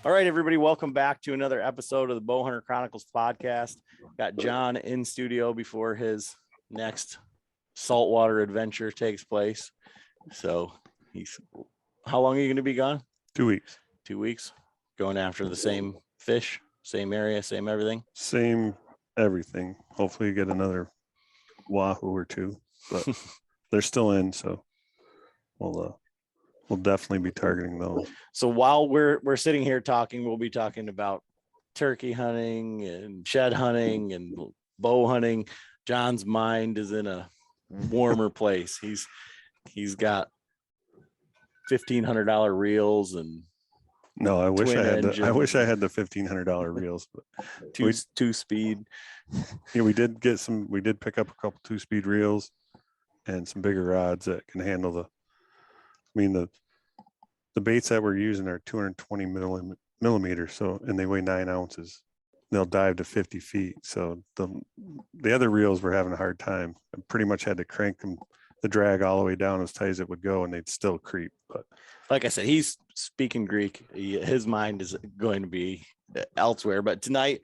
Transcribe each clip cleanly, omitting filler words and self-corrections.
All right, everybody, welcome back to another episode of the Bowhunter Chronicles podcast. Got John in studio before his next saltwater adventure takes place. So how long are you going to be gone? 2 weeks. 2 weeks. Going after the same fish, same area, same everything? Same everything. Hopefully you get another wahoo or two, but they're still in, so we'll definitely be targeting those. So while we're sitting here talking, we'll be talking about turkey hunting and shed hunting and bow hunting. John's mind is in a warmer place. He's got $1,500 reels and no, I wish I had the $1,500 reels, but two speed. Yeah, we did pick up a couple 2-speed reels and some bigger rods that can handle the baits that we're using are 220 millimeters, so, and they weigh 9 ounces. They'll dive to 50 feet. So the other reels were having a hard time. I pretty much had to crank the drag all the way down as tight as it would go, and they'd still creep. But like I said, he's speaking Greek. His mind is going to be elsewhere. But tonight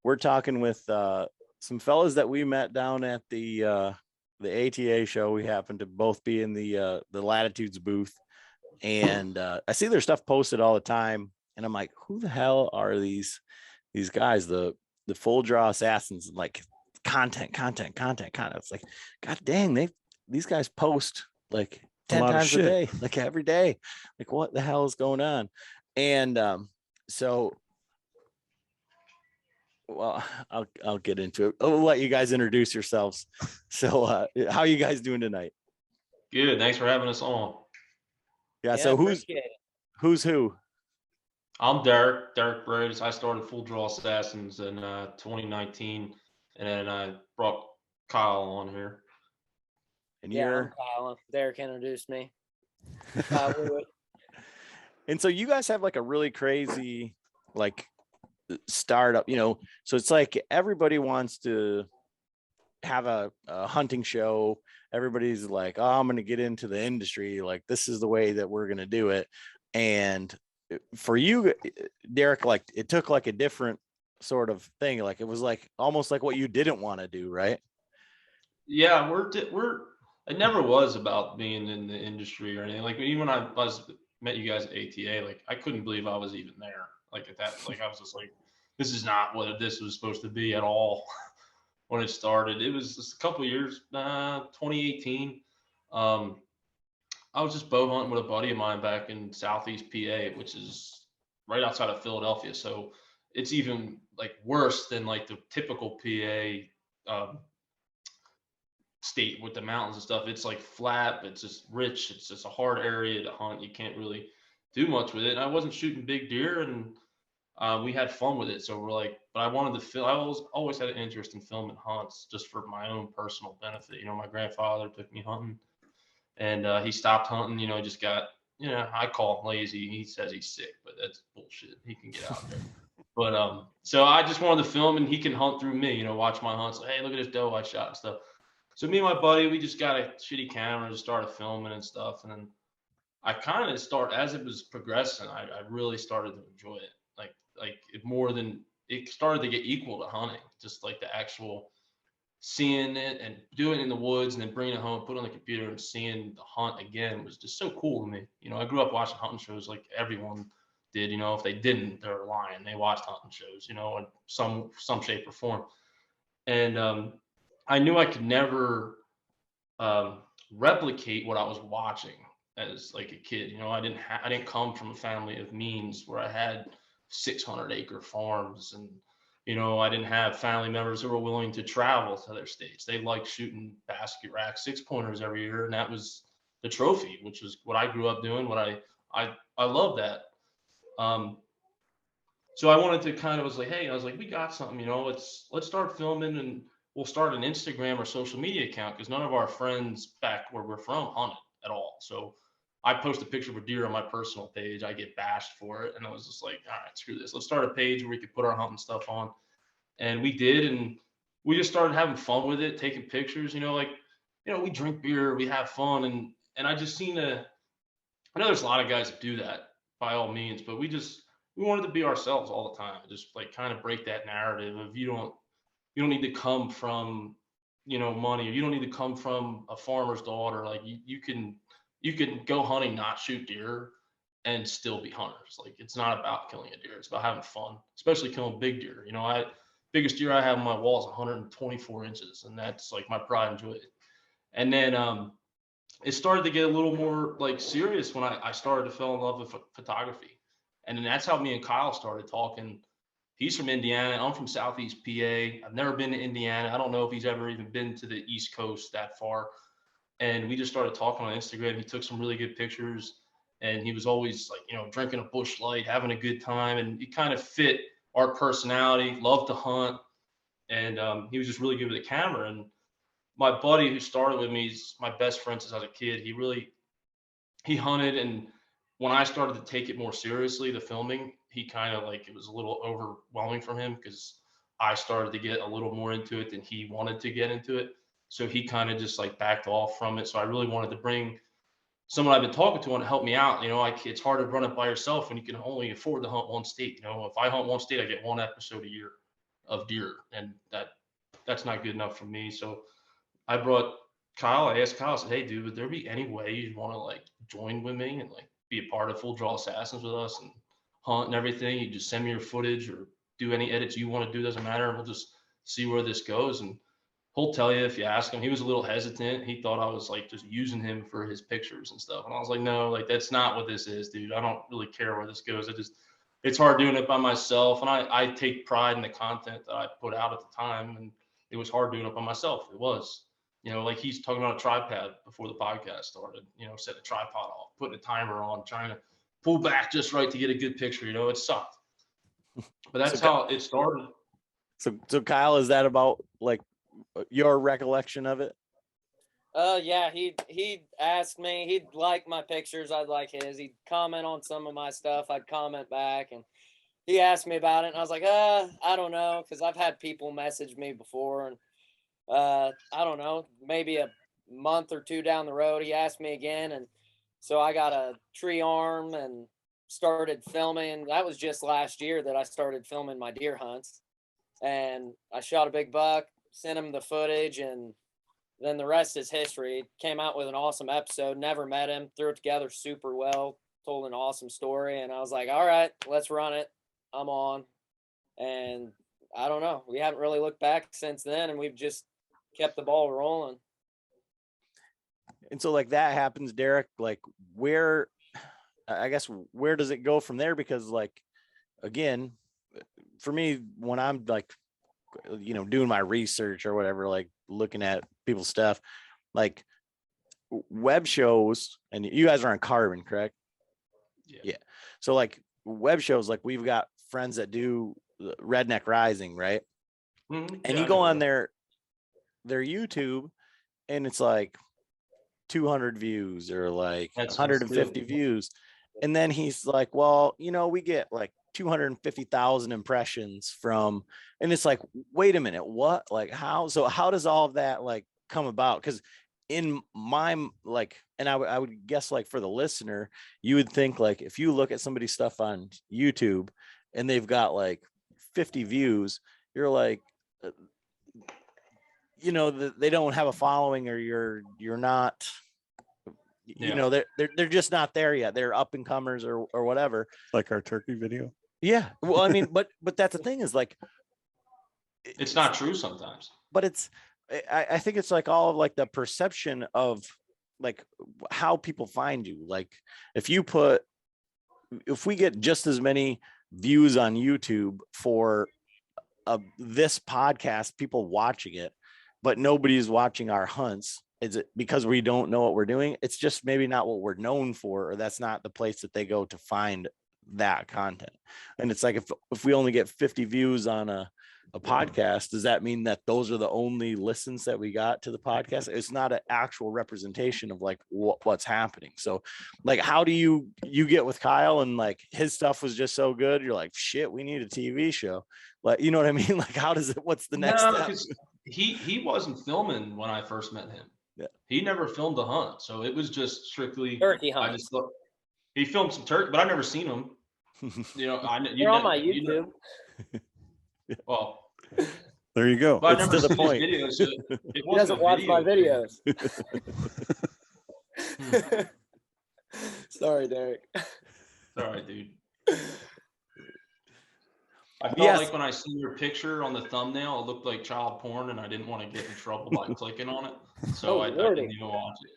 we're talking with some fellas that we met down at the ATA show. We happened to both be in the Latitudes booth, and I see their stuff posted all the time, and I'm like, who the hell are these guys? The full draw assassins, like content. It's like, god dang, these guys post like 10 times a day, like every day. Like, what the hell is going on? And so, well, I'll get into it. I'll let you guys introduce yourselves. So how are you guys doing tonight? Good. Thanks for having us on. Yeah, so who's who? I'm Derek Bradeis. I started Full Draw Assassins in 2019, and then I brought Kyle on here. And I'm Kyle. Derek introduced me. And so you guys have like a really crazy like startup, so it's like everybody wants to have a hunting show. Everybody's like, oh, I'm going to get into the industry. Like, this is the way that we're going to do it. And for you, Derek, like it took like a different sort of thing. Like it was like almost like what you didn't want to do, right? Yeah, it never was about being in the industry or anything. Like even when I met you guys at ATA, like I couldn't believe I was even there. Like at that, like I was just like, this is not what this was supposed to be at all. When it started, it was just a couple of years, 2018. I was just bow hunting with a buddy of mine back in Southeast PA, which is right outside of Philadelphia. So it's even like worse than like the typical PA state with the mountains and stuff. It's like flat, it's just rich. It's just a hard area to hunt. You can't really do much with it. And I wasn't shooting big deer, and we had fun with it. So we're like, but I wanted to film. I always had an interest in filming hunts just for my own personal benefit. My grandfather took me hunting, and he stopped hunting. Just got, I call him lazy. He says he's sick, but that's bullshit. He can get out there. But so I just wanted to film, and he can hunt through me. Watch my hunts. Like, hey, look at this doe I shot and stuff. So me and my buddy, we just got a shitty camera and just started filming and stuff. And then I kind of as it was progressing, I really started to enjoy it. Like it started to get equal to hunting, just like the actual seeing it and doing it in the woods and then bringing it home, put it on the computer and seeing the hunt again was just so cool to me. I grew up watching hunting shows like everyone did. If they didn't, they're lying. They watched hunting shows, in some shape or form. And I knew I could never replicate what I was watching as like a kid. I didn't come from a family of means where I had 600-acre farms, and I didn't have family members who were willing to travel to their states. They liked shooting basket rack 6-pointers every year, and that was the trophy, which is what I grew up doing. What I love that. So I wanted to kind of was like, hey, I was like, we got something, let's start filming, and we'll start an Instagram or social media account, because none of our friends back where we're from hunted at all. So I post a picture of a deer on my personal page. I get bashed for it. And I was just like, all right, screw this. Let's start a page where we could put our hunting stuff on. And we did. And we just started having fun with it, taking pictures, we drink beer, we have fun. And I just I know there's a lot of guys that do that by all means, but we just, we wanted to be ourselves all the time. Just like kind of break that narrative of you don't need to come from, money, or you don't need to come from a farmer's daughter. Like you can go hunting, not shoot deer, and still be hunters. Like it's not about killing a deer. It's about having fun, especially killing big deer. Biggest deer I have on my wall is 124 inches, and that's like my pride and joy. And then it started to get a little more like serious when I started to fall in love with photography. And then that's how me and Kyle started talking. He's from Indiana. I'm from Southeast PA. I've never been to Indiana. I don't know if he's ever even been to the East Coast that far. And we just started talking on Instagram. He took some really good pictures, and he was always like, drinking a Busch Light, having a good time. And he kind of fit our personality, loved to hunt. And he was just really good with the camera. And my buddy who started with me is my best friend since I was a kid. He hunted, and when I started to take it more seriously, the filming, he kind of like, it was a little overwhelming for him because I started to get a little more into it than he wanted to get into it. So he kind of just like backed off from it. So I really wanted to bring someone I've been talking to on to help me out. It's hard to run it by yourself when you can only afford to hunt one state. If I hunt one state, I get one episode a year of deer, and that's not good enough for me. So I brought Kyle. I asked Kyle, I said, hey, dude, would there be any way you'd want to like join with me and like be a part of Full Draw Assassins with us and hunt and everything? You just send me your footage or do any edits you want to do, doesn't matter. And we'll just see where this goes. And he'll tell you if you ask him. He was a little hesitant. He thought I was like just using him for his pictures and stuff. And I was like, no, like that's not what this is, dude. I don't really care where this goes. It's hard doing it by myself. And I take pride in the content that I put out at the time. And it was hard doing it by myself. It was. Like he's talking about a tripod before the podcast started, set the tripod off, putting a timer on, trying to pull back just right to get a good picture. It sucked. But that's how it started. So Kyle, is that about like your recollection of it? Yeah, he'd ask me, he'd like my pictures, I'd like his. He'd comment on some of my stuff, I'd comment back, and he asked me about it, and I was like, I don't know, because I've had people message me before, and I don't know, maybe a month or two down the road, he asked me again. And so I got a tree arm and started filming. That was just last year that I started filming my deer hunts, and I shot a big buck, sent him the footage, and then the rest is history. Came out with an awesome episode. Never met him, threw it together super well, told an awesome story. And I was like, all right, let's run it. I'm on. And I don't know, we haven't really looked back since then, and we've just kept the ball rolling. And so like that happens, Derek, like where does it go from there? Because like, again, for me, when I'm like, doing my research or whatever, like looking at people's stuff, like web shows, and you guys are on Carbon, correct? Yeah. So like web shows, like we've got friends that do Redneck Rising, right? Mm-hmm. And you go on their YouTube, and it's like 200 views or like 150 views. And then he's like, well, we get like 250,000 impressions from, and it's like, wait a minute, what? Like how does all of that like come about? Because in my like, and I would guess like for the listener, you would think like if you look at somebody's stuff on YouTube and they've got like 50 views, you're like, they don't have a following, or you're not, they're just not there yet. They're up and comers or whatever. Like our turkey video. Yeah. Well, I mean, but that's the thing is like, it's not true sometimes, but I think it's like all of like the perception of like how people find you. Like if we get just as many views on YouTube for this podcast, people watching it, but nobody's watching our hunts, is it because we don't know what we're doing? It's just maybe not what we're known for, or that's not the place that they go to find that content. And it's like if we only get 50 views on a podcast, does that mean that those are the only listens that we got to the podcast? It's not an actual representation of like what's happening. So like, how do you get with Kyle and like his stuff was just so good, you're like, shit, we need a TV show? Like, you know what I mean? Like, what's the next step? He wasn't filming when I first met him. Yeah. He never filmed a hunt, so it was just strictly turkey hunt. I just thought he filmed some turkey, but I've never seen him. You know, I You're on my YouTube. Well, There you go. but I It's never to the seen his point. videos. So it He wasn't doesn't a watch my video videos. Sorry, Derek. All right, dude. I felt Yes. like when I seen your picture on the thumbnail, it looked like child porn, and I didn't want to get in trouble by clicking on it, so Oh, I Lordy. didn't even watch it.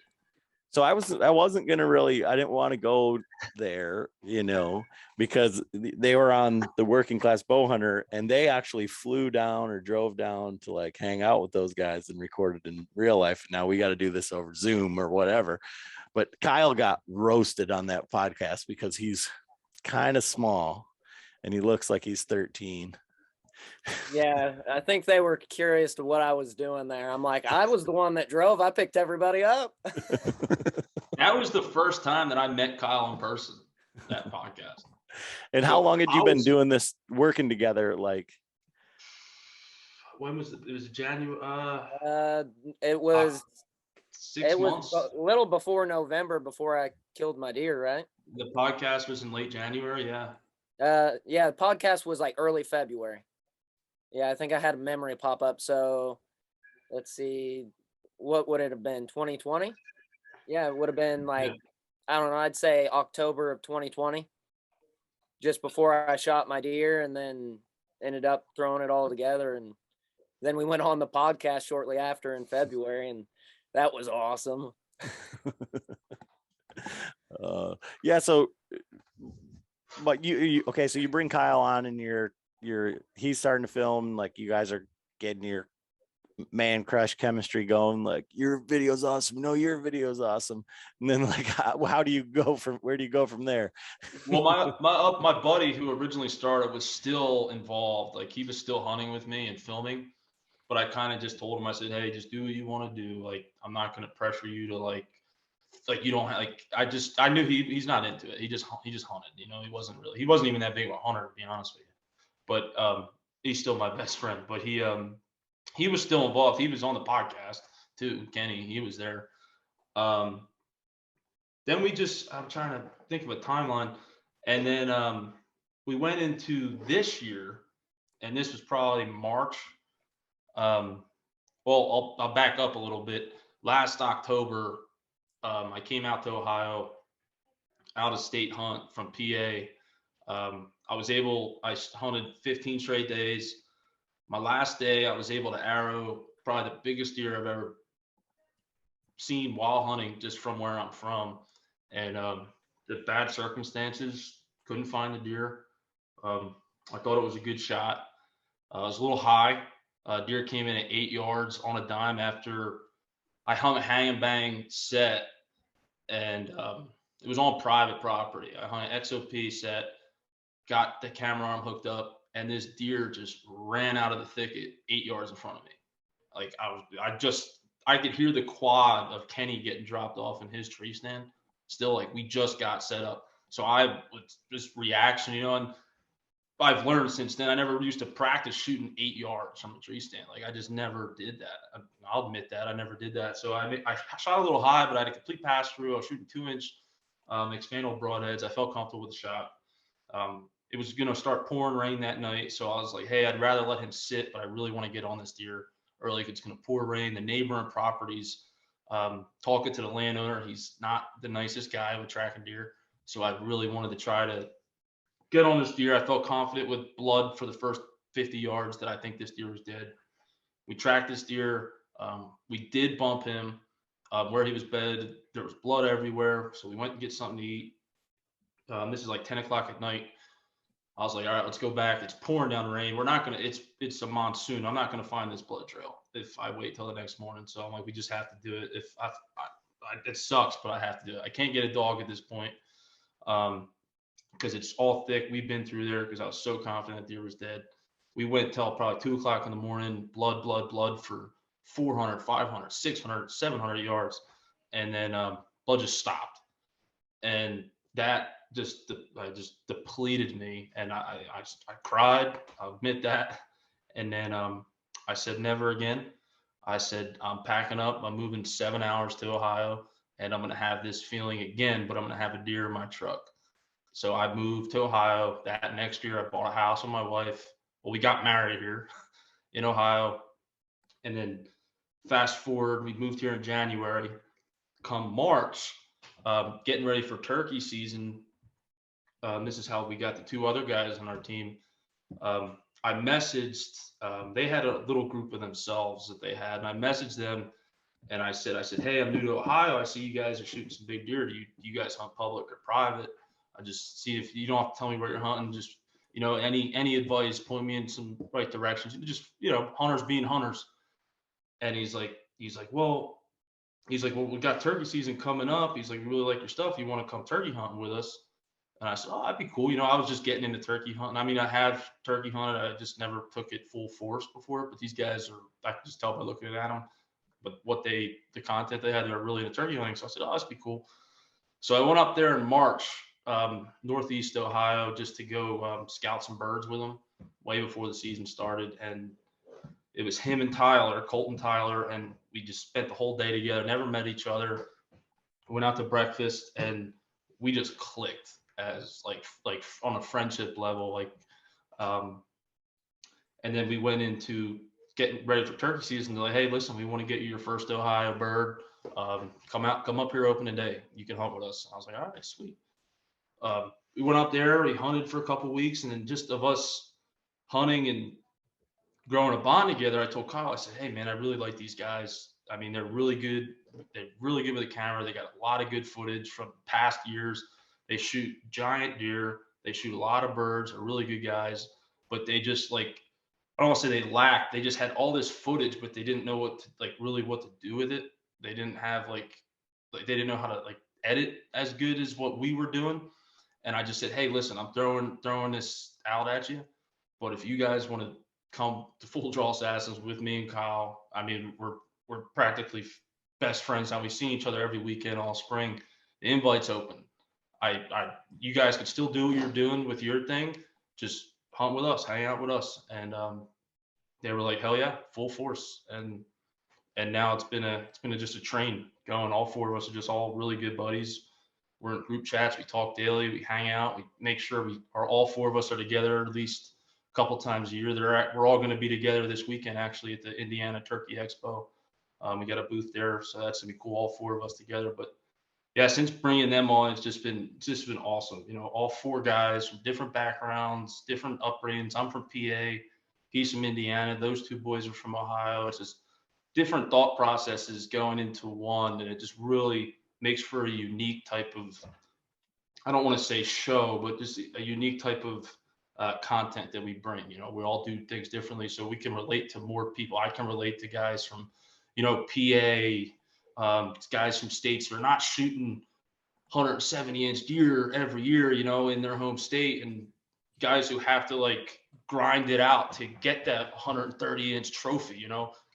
So I wasn't gonna really, I didn't want to go there, you know, because they were on the Working Class Bowhunter, and they actually flew down or drove down to like hang out with those guys and recorded in real life. Now we got to do this over Zoom or whatever. But Kyle got roasted on that podcast because he's kind of small and he looks like he's 13. Yeah, I think they were curious to what I was doing there. I'm like, I was the one that drove. I picked everybody up. That was the first time that I met Kyle in person. That podcast. And how So long had you I been was- doing this, working together? Like, When was it? It was January. It was 6 it months. was a little before November, before I killed my deer, right? The podcast was in late January. Yeah. Yeah, the podcast was like early February. Yeah, I think I had a memory pop up. So let's see, what would it have been? 2020? Yeah, it would have been like, I don't know, I'd say October of 2020, just before I shot my deer, and then ended up throwing it all together. And then we went on the podcast shortly after in February, and that was awesome. yeah. So, but you okay? So you bring Kyle on, and he's starting to film. Like, you guys are getting your man crush chemistry going. Like, your video's awesome. No, your video's awesome. And then like, where do you go from there? Well, my buddy who originally started was still involved. Like, he was still hunting with me and filming, but I kind of just told him, I said, hey, just do what you want to do. Like, I'm not going to pressure you to like you don't have, like, I knew he's not into it. He just hunted, you know. He wasn't even that big of a hunter, to be honest with you. But he's still my best friend. But he was still involved. He was on the podcast too. Kenny, he was there. Then I'm trying to think of a timeline. And then we went into this year, and this was probably March. Well, I'll back up a little bit. Last October, I came out to Ohio, out of state hunt from PA. I hunted 15 straight days. My last day, I was able to arrow probably the biggest deer I've ever seen while hunting, just from where I'm from. And the bad circumstances, couldn't find the deer. I thought it was a good shot. It was a little high. Deer came in at 8 yards on a dime after I hung a hang and bang set, and it was on private property. I hung an XOP set, got the camera arm hooked up, and this deer just ran out of the thicket 8 yards in front of me. Like, I could hear the quad of Kenny getting dropped off in his tree stand. Still, like, we just got set up. So I was just reaction, you know, and I've learned since then, I never used to practice shooting 8 yards from a tree stand. Like, I just never did that. I'll admit that I never did that. So I shot a little high, but I had a complete pass through. I was shooting 2-inch expandable broadheads. I felt comfortable with the shot. It was going to start pouring rain that night. So I was like, hey, I'd rather let him sit, but I really want to get on this deer early. If it's going to pour rain, the neighboring properties, talking to the landowner, he's not the nicest guy with tracking deer. So I really wanted to try to get on this deer. I felt confident with blood for the first 50 yards that I think this deer was dead. We tracked this deer. We did bump him where he was bedded. There was blood everywhere. So we went to get something to eat. This is like 10 o'clock at night. I was like, all right, let's go back. It's pouring down rain. We're not going to, it's a monsoon. I'm not going to find this blood trail if I wait till the next morning. So I'm like, we just have to do it. It sucks, but I have to do it. I can't get a dog at this point. Because it's all thick. We've been through there because I was so confident the deer was dead. We went till probably 2 o'clock in the morning, blood for 400, 500, 600, 700 yards. And then blood just stopped. And that just depleted me. And I cried. I'll admit that. And then I said, never again. I said, I'm packing up. I'm moving 7 hours to Ohio, and I'm going to have this feeling again, but I'm going to have a deer in my truck. So I moved to Ohio. That next year, I bought a house with my wife. Well, we got married here in Ohio. And then fast forward, we moved here in January. Come March, getting ready for turkey season. This is how we got the 2 other guys on our team. I messaged, they had a little group of themselves that they had, and I messaged them and I said, hey, I'm new to Ohio. I see you guys are shooting some big deer. Do you guys hunt public or private? I just see if you don't have to tell me where you're hunting, just, any advice, point me in some right directions. Just, hunters being hunters. And he's like, well, we got turkey season coming up. He's like, we really like your stuff. You want to come turkey hunting with us? And I said, oh, that'd be cool. I was just getting into turkey hunting. I mean, I have turkey hunted. I just never took it full force before. But these guys I can just tell by looking at them. But the content they had, they were really into turkey hunting. So I said, oh, that'd be cool. So I went up there in March, Northeast Ohio, just to go scout some birds with them way before the season started. And it was him and Colton Tyler, and we just spent the whole day together, never met each other. Went out to breakfast, and we just clicked as like on a friendship level. And then we went into getting ready for turkey season. They're like, hey, listen, we want to get you your first Ohio bird. Come up here opening day. You can hunt with us. And I was like, all right, sweet. We went out there, we hunted for a couple of weeks, and then just of us hunting and growing a bond together, I told Kyle, I said, hey man, I really like these guys. I mean, they're really good. They're really good with the camera. They got a lot of good footage from past years. They shoot giant deer. They shoot a lot of birds. They're really good guys, but they just I don't want to say they lacked. They just had all this footage, but they didn't know what to do with it. They didn't have they didn't know how to edit as good as what we were doing. And I just said, hey, listen, I'm throwing this out at you, but if you guys want to come to Full Draw Assassins with me and Kyle, I mean, we're practically best friends now. We've seen each other every weekend all spring. The invite's open. You guys could still do what you're doing with your thing. Just hunt with us, hang out with us. And they were like, hell yeah, full force. And now it's been just a train going. All 4 of us are just all really good buddies. We're in group chats. We talk daily. We hang out. We make sure all 4 of us are together at least a couple times a year. We're all going to be together this weekend, actually, at the Indiana Turkey Expo. We got a booth there, so that's gonna be cool. All 4 of us together. But yeah, since bringing them on, it's just been awesome. All 4 guys from different backgrounds, different upbringings. I'm from PA. He's from Indiana. Those 2 boys are from Ohio. It's just different thought processes going into one, and it just really makes for a unique type of, I don't want to say show, but just a unique type of content that we bring. We all do things differently, so we can relate to more people. I can relate to guys from, PA, guys from states that are not shooting 170-inch deer every year, in their home state, and guys who have to grind it out to get that 130-inch trophy.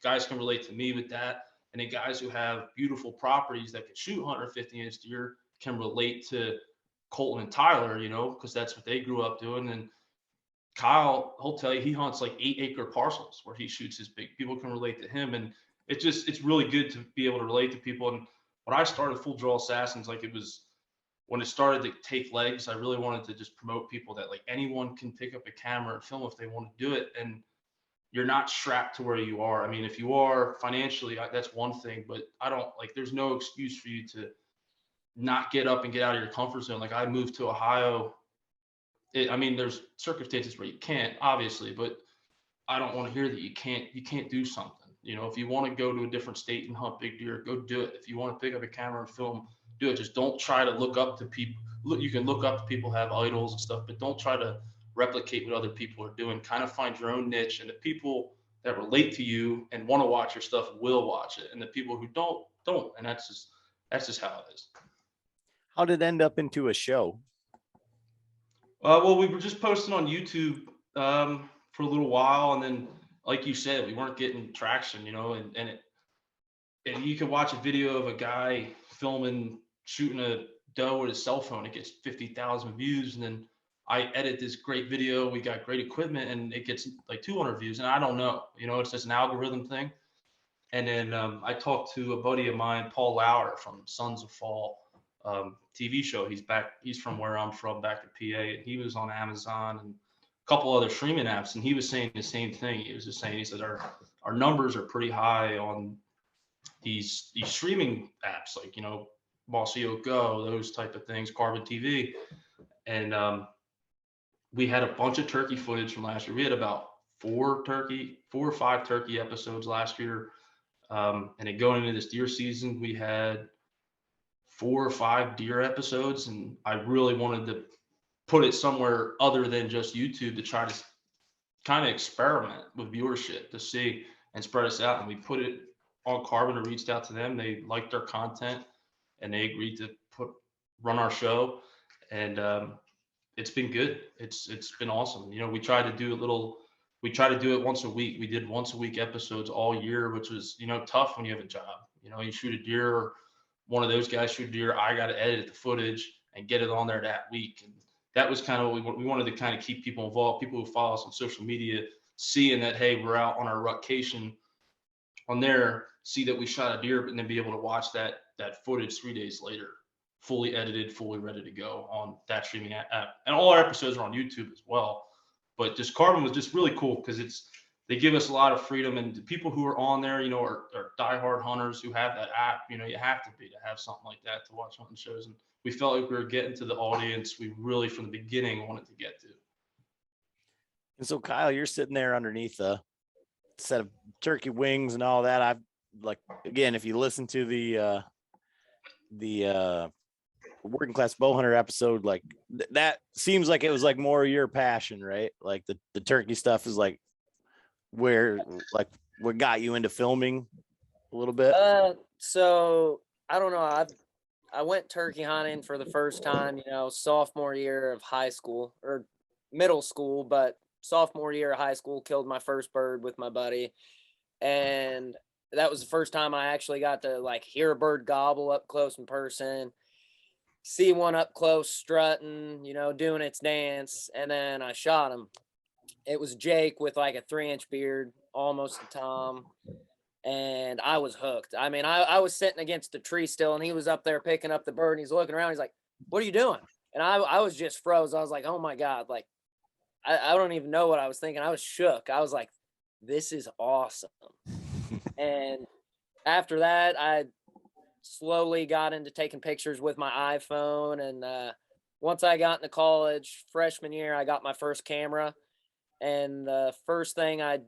Guys can relate to me with that. And then guys who have beautiful properties that can shoot 150-inch deer can relate to Colton and Tyler, because that's what they grew up doing. And Kyle, he'll tell you, he hunts 8-acre parcels where he shoots his big. People can relate to him. And it's really good to be able to relate to people. And when I started Full Draw Assassins, when it started to take legs, I really wanted to just promote people that anyone can pick up a camera and film if they want to do it. And you're not strapped to where you are. I mean, if you are financially, that's one thing, but there's no excuse for you to not get up and get out of your comfort zone. I moved to Ohio. There's circumstances where you can't, obviously, but I don't want to hear that you can't do something. If you want to go to a different state and hunt big deer, go do it. If you want to pick up a camera and film, do it. Just don't try to look up to people. You can look up to people, have idols and stuff, but don't try to replicate what other people are doing. Kind of find your own niche, and the people that relate to you and want to watch your stuff will watch it, and the people who don't. And that's just how it is. How did it end up into a show? Well, we were just posting on YouTube for a little while, and then, like you said, we weren't getting traction, and you can watch a video of a guy shooting a doe with his cell phone. It gets 50,000 views, and then I edit this great video. We got great equipment, and it gets 200 views. And I don't know, it's just an algorithm thing. And then I talked to a buddy of mine, Paul Lauer from Sons of Fall. TV show. He's from where I'm from, back in PA. He was on Amazon and a couple other streaming apps, and he was saying the same thing. He was just saying, he said our numbers are pretty high on these streaming apps, like, Bossio Go, those type of things, Carbon TV. And we had a bunch of turkey footage from last year. We had about 4 or 5 turkey episodes last year. And then going into this deer season, we had 4 or 5 deer episodes. And I really wanted to put it somewhere other than just YouTube to try to kind of experiment with viewership to see and spread us out. And we put it on Carbon and reached out to them. They liked our content and they agreed to run our show. And it's been good. It's been awesome. We try to do it once a week. We did once a week episodes all year, which was, tough when you have a job. You shoot a deer, or one of those guys shoot a deer. I got to edit the footage and get it on there that week. And that was kind of what we wanted to kind of keep people involved. People who follow us on social media, seeing that, hey, we're out on our rutcation on there, see that we shot a deer, and then be able to watch that footage 3 days later, fully edited, fully ready to go on that streaming app. And all our episodes are on YouTube as well. But just Carbon was just really cool because they give us a lot of freedom, and the people who are on there, are diehard hunters who have that app. You have to have something like that to watch hunting shows. And we felt like we were getting to the audience we really, from the beginning, wanted to get to. And so, Kyle, you're sitting there underneath a set of turkey wings and all that. I've again, if you listen to the Working Class Bowhunter episode, that seems like it was more your passion, right? Like the turkey stuff is where what got you into filming a little bit. So I don't know. I went turkey hunting for the first time, sophomore year of high school or middle school, but sophomore year of high school, killed my first bird with my buddy. And that was the first time I actually got to hear a bird gobble up close in person, see one up close strutting, doing its dance. And then I shot him. It was Jake with a 3-inch beard, almost a tom. And I was hooked. I mean, I was sitting against a tree still, and he was up there picking up the bird, and he's looking around. He's like, "What are you doing?" And I was just froze. I was like, "Oh my God." I don't even know what I was thinking. I was shook. I was like, this is awesome. And after that, I slowly got into taking pictures with my iPhone. And once I got into college, freshman year, I got my first camera. And the first thing I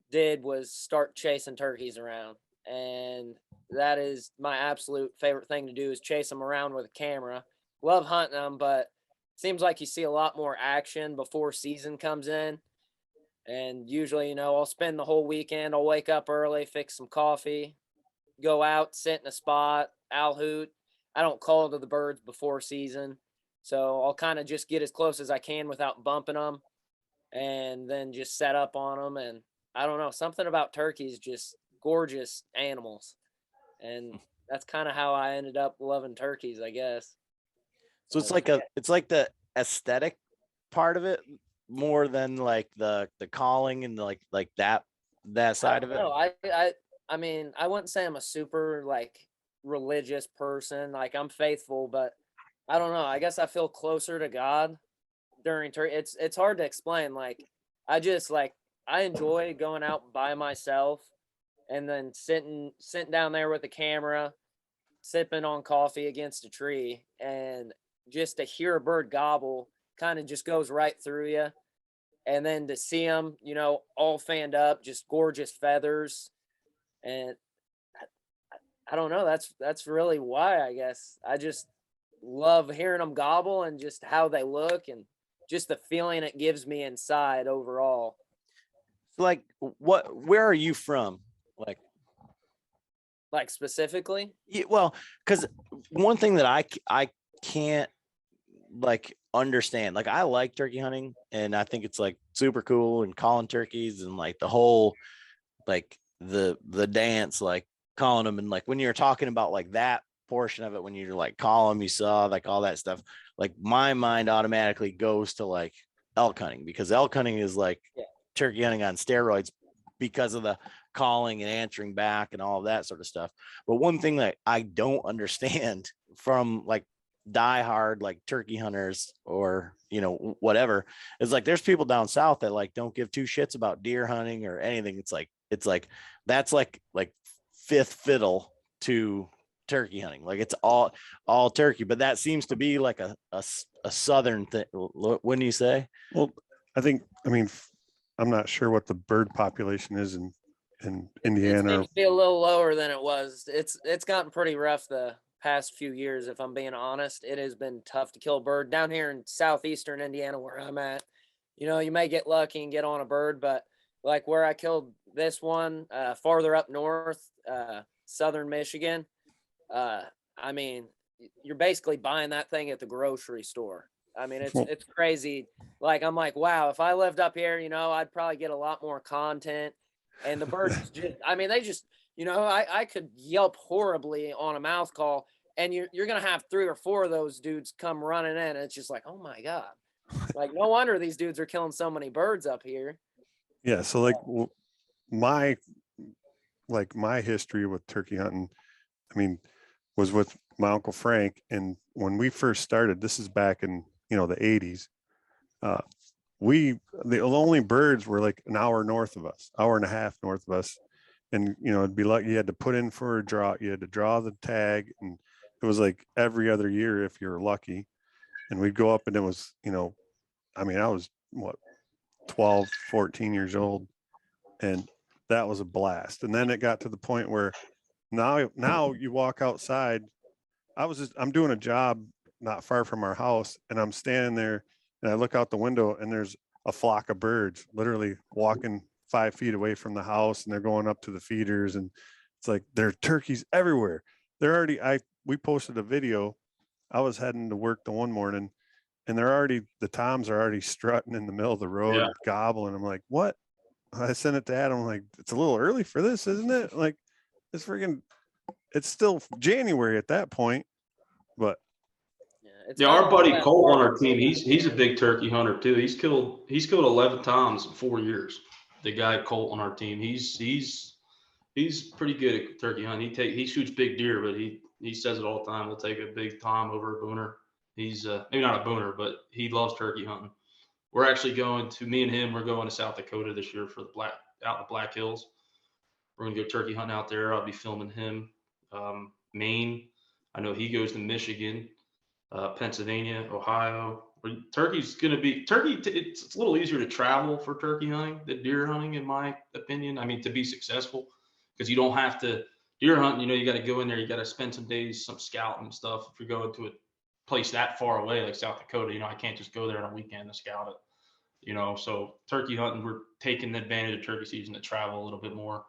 did was start chasing turkeys around. And that is my absolute favorite thing to do, is chase them around with a camera. Love hunting them, but seems like you see a lot more action before season comes in. And usually, I'll spend the whole weekend. I'll wake up early, fix some coffee, go out, sit in a spot, owl hoot. I don't call to the birds before season. So I'll kind of just get as close as I can without bumping them, and then just set up on them. And I don't know, something about turkeys, just gorgeous animals. And that's kind of how I ended up loving turkeys, I guess. So it's like the aesthetic part of it more than the calling and that side of it. No, I mean, I wouldn't say I'm a super religious person. I'm faithful, but I don't know. I guess I feel closer to God during turkey. It's hard to explain. I enjoy going out by myself and then sitting down there with a camera, sipping on coffee against a tree, and just to hear a bird gobble kind of just goes right through you. And then to see them, all fanned up, just gorgeous feathers. And I don't know, that's really why, I guess. I just love hearing them gobble and just how they look and just the feeling it gives me inside overall. Where are you from? Specifically? Yeah, well, because one thing that I can't understand, I like turkey hunting, and I think it's super cool, and calling turkeys and the whole the dance, calling them, and when you're talking about that portion of it, when you're call them, you saw all that stuff, my mind automatically goes to elk hunting, because elk hunting is turkey hunting on steroids because of the calling and answering back and all of that sort of stuff. But one thing that I don't understand from diehard like turkey hunters or, you know, whatever. It's like, there's people down south that like don't give two shits about deer hunting or anything. It's like, that's like fifth fiddle to turkey hunting. Like it's all turkey, but that seems to be like a Southern thing. Wouldn't you say? Well, I mean, I'm not sure what the bird population is in It Indiana. seems to be a little lower than it was. It's gotten pretty rough the past few years, if I'm being honest. It has been tough to kill a bird down here in southeastern Indiana where I'm at. You know, you may get lucky and get on a bird, but like where I killed this one, farther up north, southern Michigan, I mean, you're basically buying that thing at the grocery store. I mean, it's crazy. Like, I'm like, wow, if I lived up here, you know, I'd probably get a lot more content. And the birds just, I mean, they just, you know, I could yelp horribly on a mouth call, and you're going to have 3 or 4 of those dudes come running in. And it's just like, oh my God. Like, no wonder these dudes are killing so many birds up here. Yeah. So my history with turkey hunting, I mean, was with my Uncle Frank. And when we first started, this is back in, you know, the 80s, the only birds were like an hour north of us, hour and a half north of us. And, you know, it'd be like, you had to put in for a draw, you had to draw the tag. And it was like every other year, if you're lucky. And we'd go up and it was, you know, I mean, I was 12, 14 years old. And that was a blast. And then it got to the point where now you walk outside. I'm doing a job not far from our house, and I'm standing there and I look out the window and there's a flock of birds literally walking 5 feet away from the house, and they're going up to the feeders, and it's like there are turkeys everywhere. We posted a video. I was heading to work the one morning, and the toms are already strutting in the middle of the road, gobbling. I'm like, what? I sent it to Adam. I'm like, it's a little early for this, isn't it? Like, it's still January at that point, but yeah, our buddy Colt on our team, he's a big turkey hunter too. He's killed 11 times in 4 years. The guy Colt on our team, he's pretty good at turkey hunting. He shoots big deer, but he says it all the time. He'll take a big tom over a booner. He's maybe not a booner, but he loves turkey hunting. We're actually me and him, we're going to South Dakota this year for out in the Black Hills. We're gonna go turkey hunting out there. I'll be filming him. Maine. I know he goes to Michigan, Pennsylvania, Ohio. Turkey's gonna be it's a little easier to travel for turkey hunting than deer hunting, in my opinion. I mean, to be successful, because you don't have to deer hunt. You know, you got to go in there. You got to spend some days, some scouting and stuff. If you're going to a place that far away like South Dakota, you know, I can't just go there on a weekend to scout it. You know, so turkey hunting, we're taking advantage of turkey season to travel a little bit more,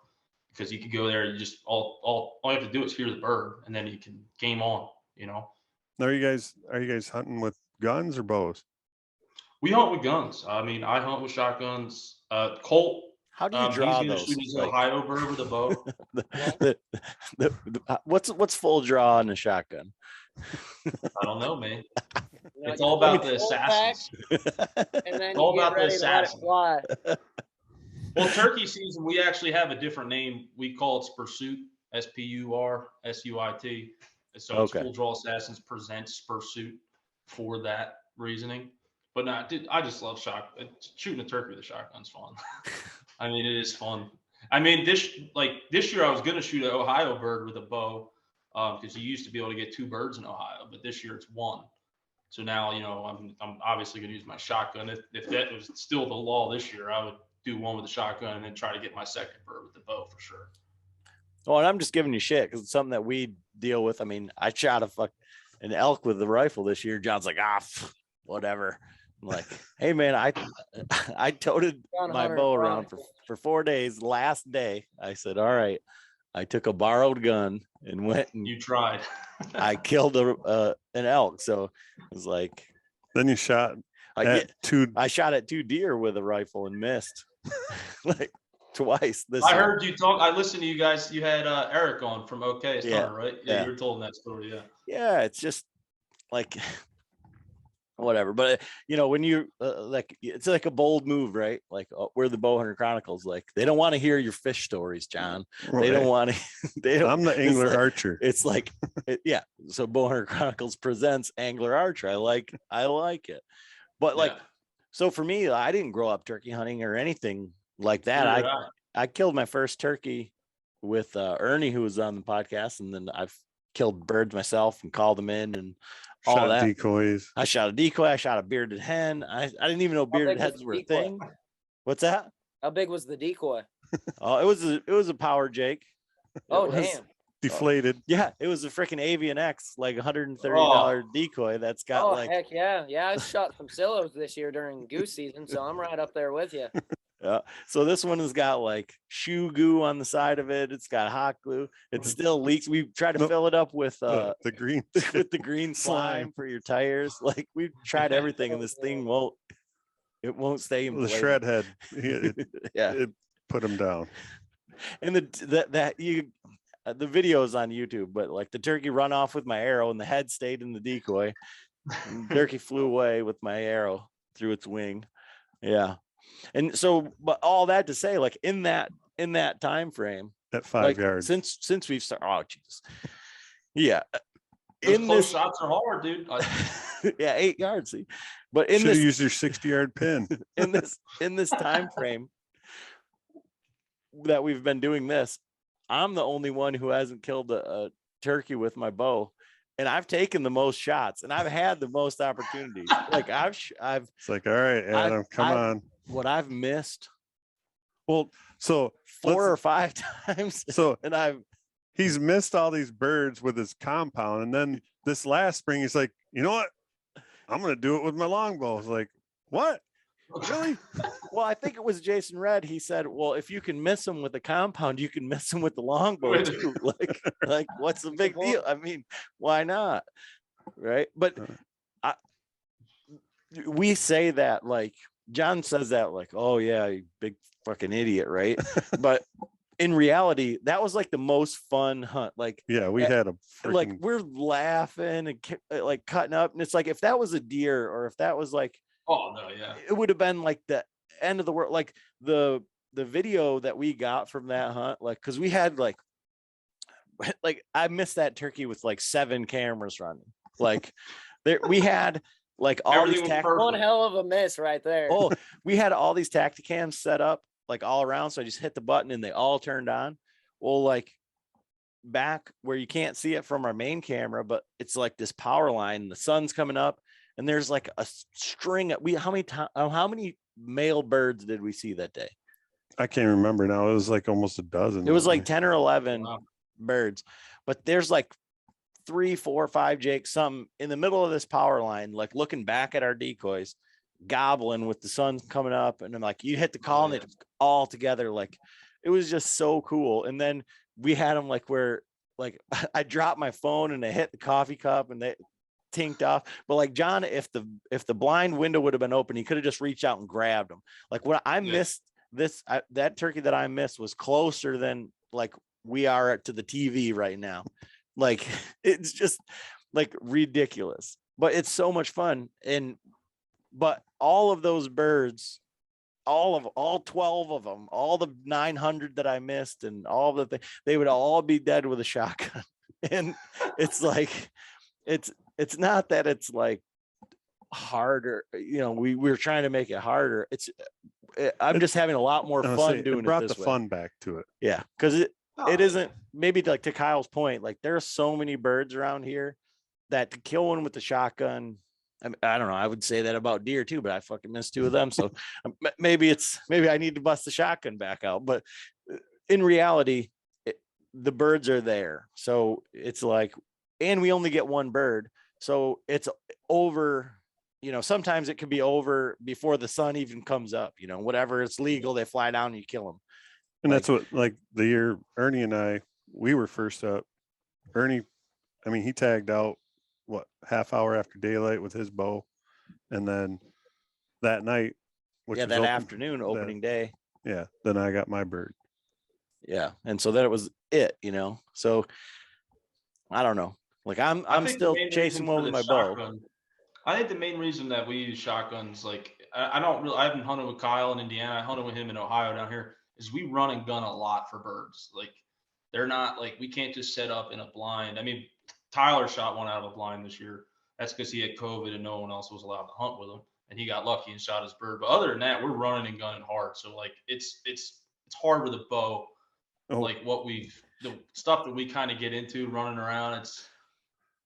because you could go there. You just all you have to do is hear the bird, and then you can game on. You know. Are you guys hunting with guns or bows? We hunt with guns. I mean, I hunt with shotguns. Colt. How do you draw he's those? Shoot his Ohio bird with a bow. What's full draw on a shotgun? I don't know, man. It's all about the assassins. And then it's all about the assassins. Well, turkey season, we actually have a different name. We call it Spursuit, SPURSUIT. So it's Full Draw Assassins presents Spursuit for that reasoning. But no, dude, I just love shooting a turkey with a shotgun's fun. I mean, it is fun. I mean, this year I was going to shoot an Ohio bird with a bow, because you used to be able to get 2 birds in Ohio, but this year it's 1. So now, you know, I'm obviously going to use my shotgun. If that was still the law this year, I would do 1 with a shotgun and then try to get my second bird with the bow for sure. Oh, and I'm just giving you shit because it's something that we deal with. I mean, I shot an elk with the rifle this year. John's like, whatever. I'm like, hey man, I toted my bow around for 4 days. Last day, I said, all right. I took a borrowed gun and went and you tried. I killed an elk. So it was like, then you shot. I shot at 2 deer with a rifle and missed like twice. I heard you talk. I listened to you guys. You had Eric on from OK Stunner, right? Yeah, you were told that story. Yeah. Yeah, it's just like whatever. But you know, when you it's like a bold move, right? Like we're the Bowhunter Chronicles. Like they don't want to hear your fish stories, John. Right. They don't want to. I'm the angler archer. It's like, So Bowhunter Chronicles presents Angler Archer. I like it. But like, Yeah. so for me, I didn't grow up turkey hunting or anything like that. Neither did I. I killed my first turkey with Ernie, who was on the podcast, and then I've killed birds myself and called them in and all Shot that. decoys. I shot a decoy. I shot a bearded hen. I didn't even know bearded big was heads the were a decoy? thing. What's that? How big was the decoy? Oh, it was a power Jake. Oh, It was- damn. Deflated. Yeah, it was a freaking Avian X, like $130 decoy that's got Oh, like heck yeah. Yeah, I shot some sillos this year during goose season, so I'm right up there with you. so this one has got like shoe goo on the side of it. It's got hot glue. It still leaks. We tried to Nope. fill it up with The green. with the green slime for your tires. Like we've tried everything and this thing won't stay in The place. shred head. It Yeah. put him down. And the video is on YouTube, but like the turkey run off with my arrow and the head stayed in the decoy. And the turkey flew away with my arrow through its wing. Yeah. And so, but all that to say, like in that time frame, At 5 like yards. since we've started, oh Jesus. Yeah. Those In close this shots are hard, dude. yeah, 8 yards. See, but in Should have this used your 60-yard pin. in this time frame that we've been doing this, I'm the only one who hasn't killed a turkey with my bow, and I've taken the most shots and I've had the most opportunities. Like I've It's like, all right, Adam, come on. what I've missed Well, so 4 or 5 times, so and he's missed all these birds with his compound, and then this last spring he's like, you know what? I'm gonna do it with my longbow. It's like, what? Really? well, I think it was Jason Red. He said, well, if you can miss them with the compound, you can miss them with the longbow too. Like what's the big deal? I mean, why not? Right. But we say that, like John says that, like, oh yeah, you big fucking idiot, right? But in reality, that was like the most fun hunt. Like, Yeah, we had a like freaking we're laughing and like cutting up, and it's like if that was a deer or if that was like, Oh no, yeah. it would have been like the end of the world. Like the video that we got from that hunt, like because we had like I missed that turkey with like 7 cameras running. Like there we had like all Everything these was perfect. One hell of a miss right there. oh, we had all these tacticams set up like all around. So I just hit the button and they all turned on. Well, like back where you can't see it from our main camera, but it's like this power line, the sun's coming up, and there's like a string of how many male birds did we see that day? I can't remember now. It was like almost a dozen. It was like 10 or 11 Wow. birds, but there's like 3, 4, 5 jakes, some in the middle of this power line, like looking back at our decoys, gobbling with the sun coming up. And I'm like, you hit the call and it's all together. Like it was just so cool. And then we had them like where like I dropped my phone and I hit the coffee cup and they tinked off. But like John, if the blind window would have been open, he could have just reached out and grabbed them. Like when I missed that turkey that I missed was closer than like we are to the TV right now. Like it's just like ridiculous, but it's so much fun. But all of those birds, all 12 of them, all the 900 that I missed and all the things, they would all be dead with a shotgun. And it's like, it's not that it's like harder, we're trying to make it harder. I'm just having a lot more fun doing it. Brought this the way. fun back to it. Yeah, because it isn't, maybe like to Kyle's point, like there are so many birds around here that to kill one with the shotgun, I don't know, I would say that about deer too, but I fucking missed 2 of them. So maybe I need to bust the shotgun back out. But in reality, the birds are there. So it's like, and we only get 1 bird. So it's over, sometimes it can be over before the sun even comes up, whatever, it's legal, they fly down and you kill them. And that's what, like the year Ernie and I, we were first up. Ernie, I mean, he tagged out half hour after daylight with his bow, and then that night, that afternoon opening day. Yeah, then I got my bird. Yeah, and so that was it, So I don't know. Like I'm still chasing one with my bow. I think the main reason that we use shotguns, like I haven't hunted with Kyle in Indiana. I hunted with him in Ohio down here. Is we run and gun a lot for birds. Like they're not like, we can't just set up in a blind. I mean, Tyler shot one out of a blind this year. That's because he had COVID and no one else was allowed to hunt with him, and he got lucky and shot his bird. But other than that, we're running and gunning hard. So like it's hard with a bow. Oh. Like the stuff that we kind of get into running around. It's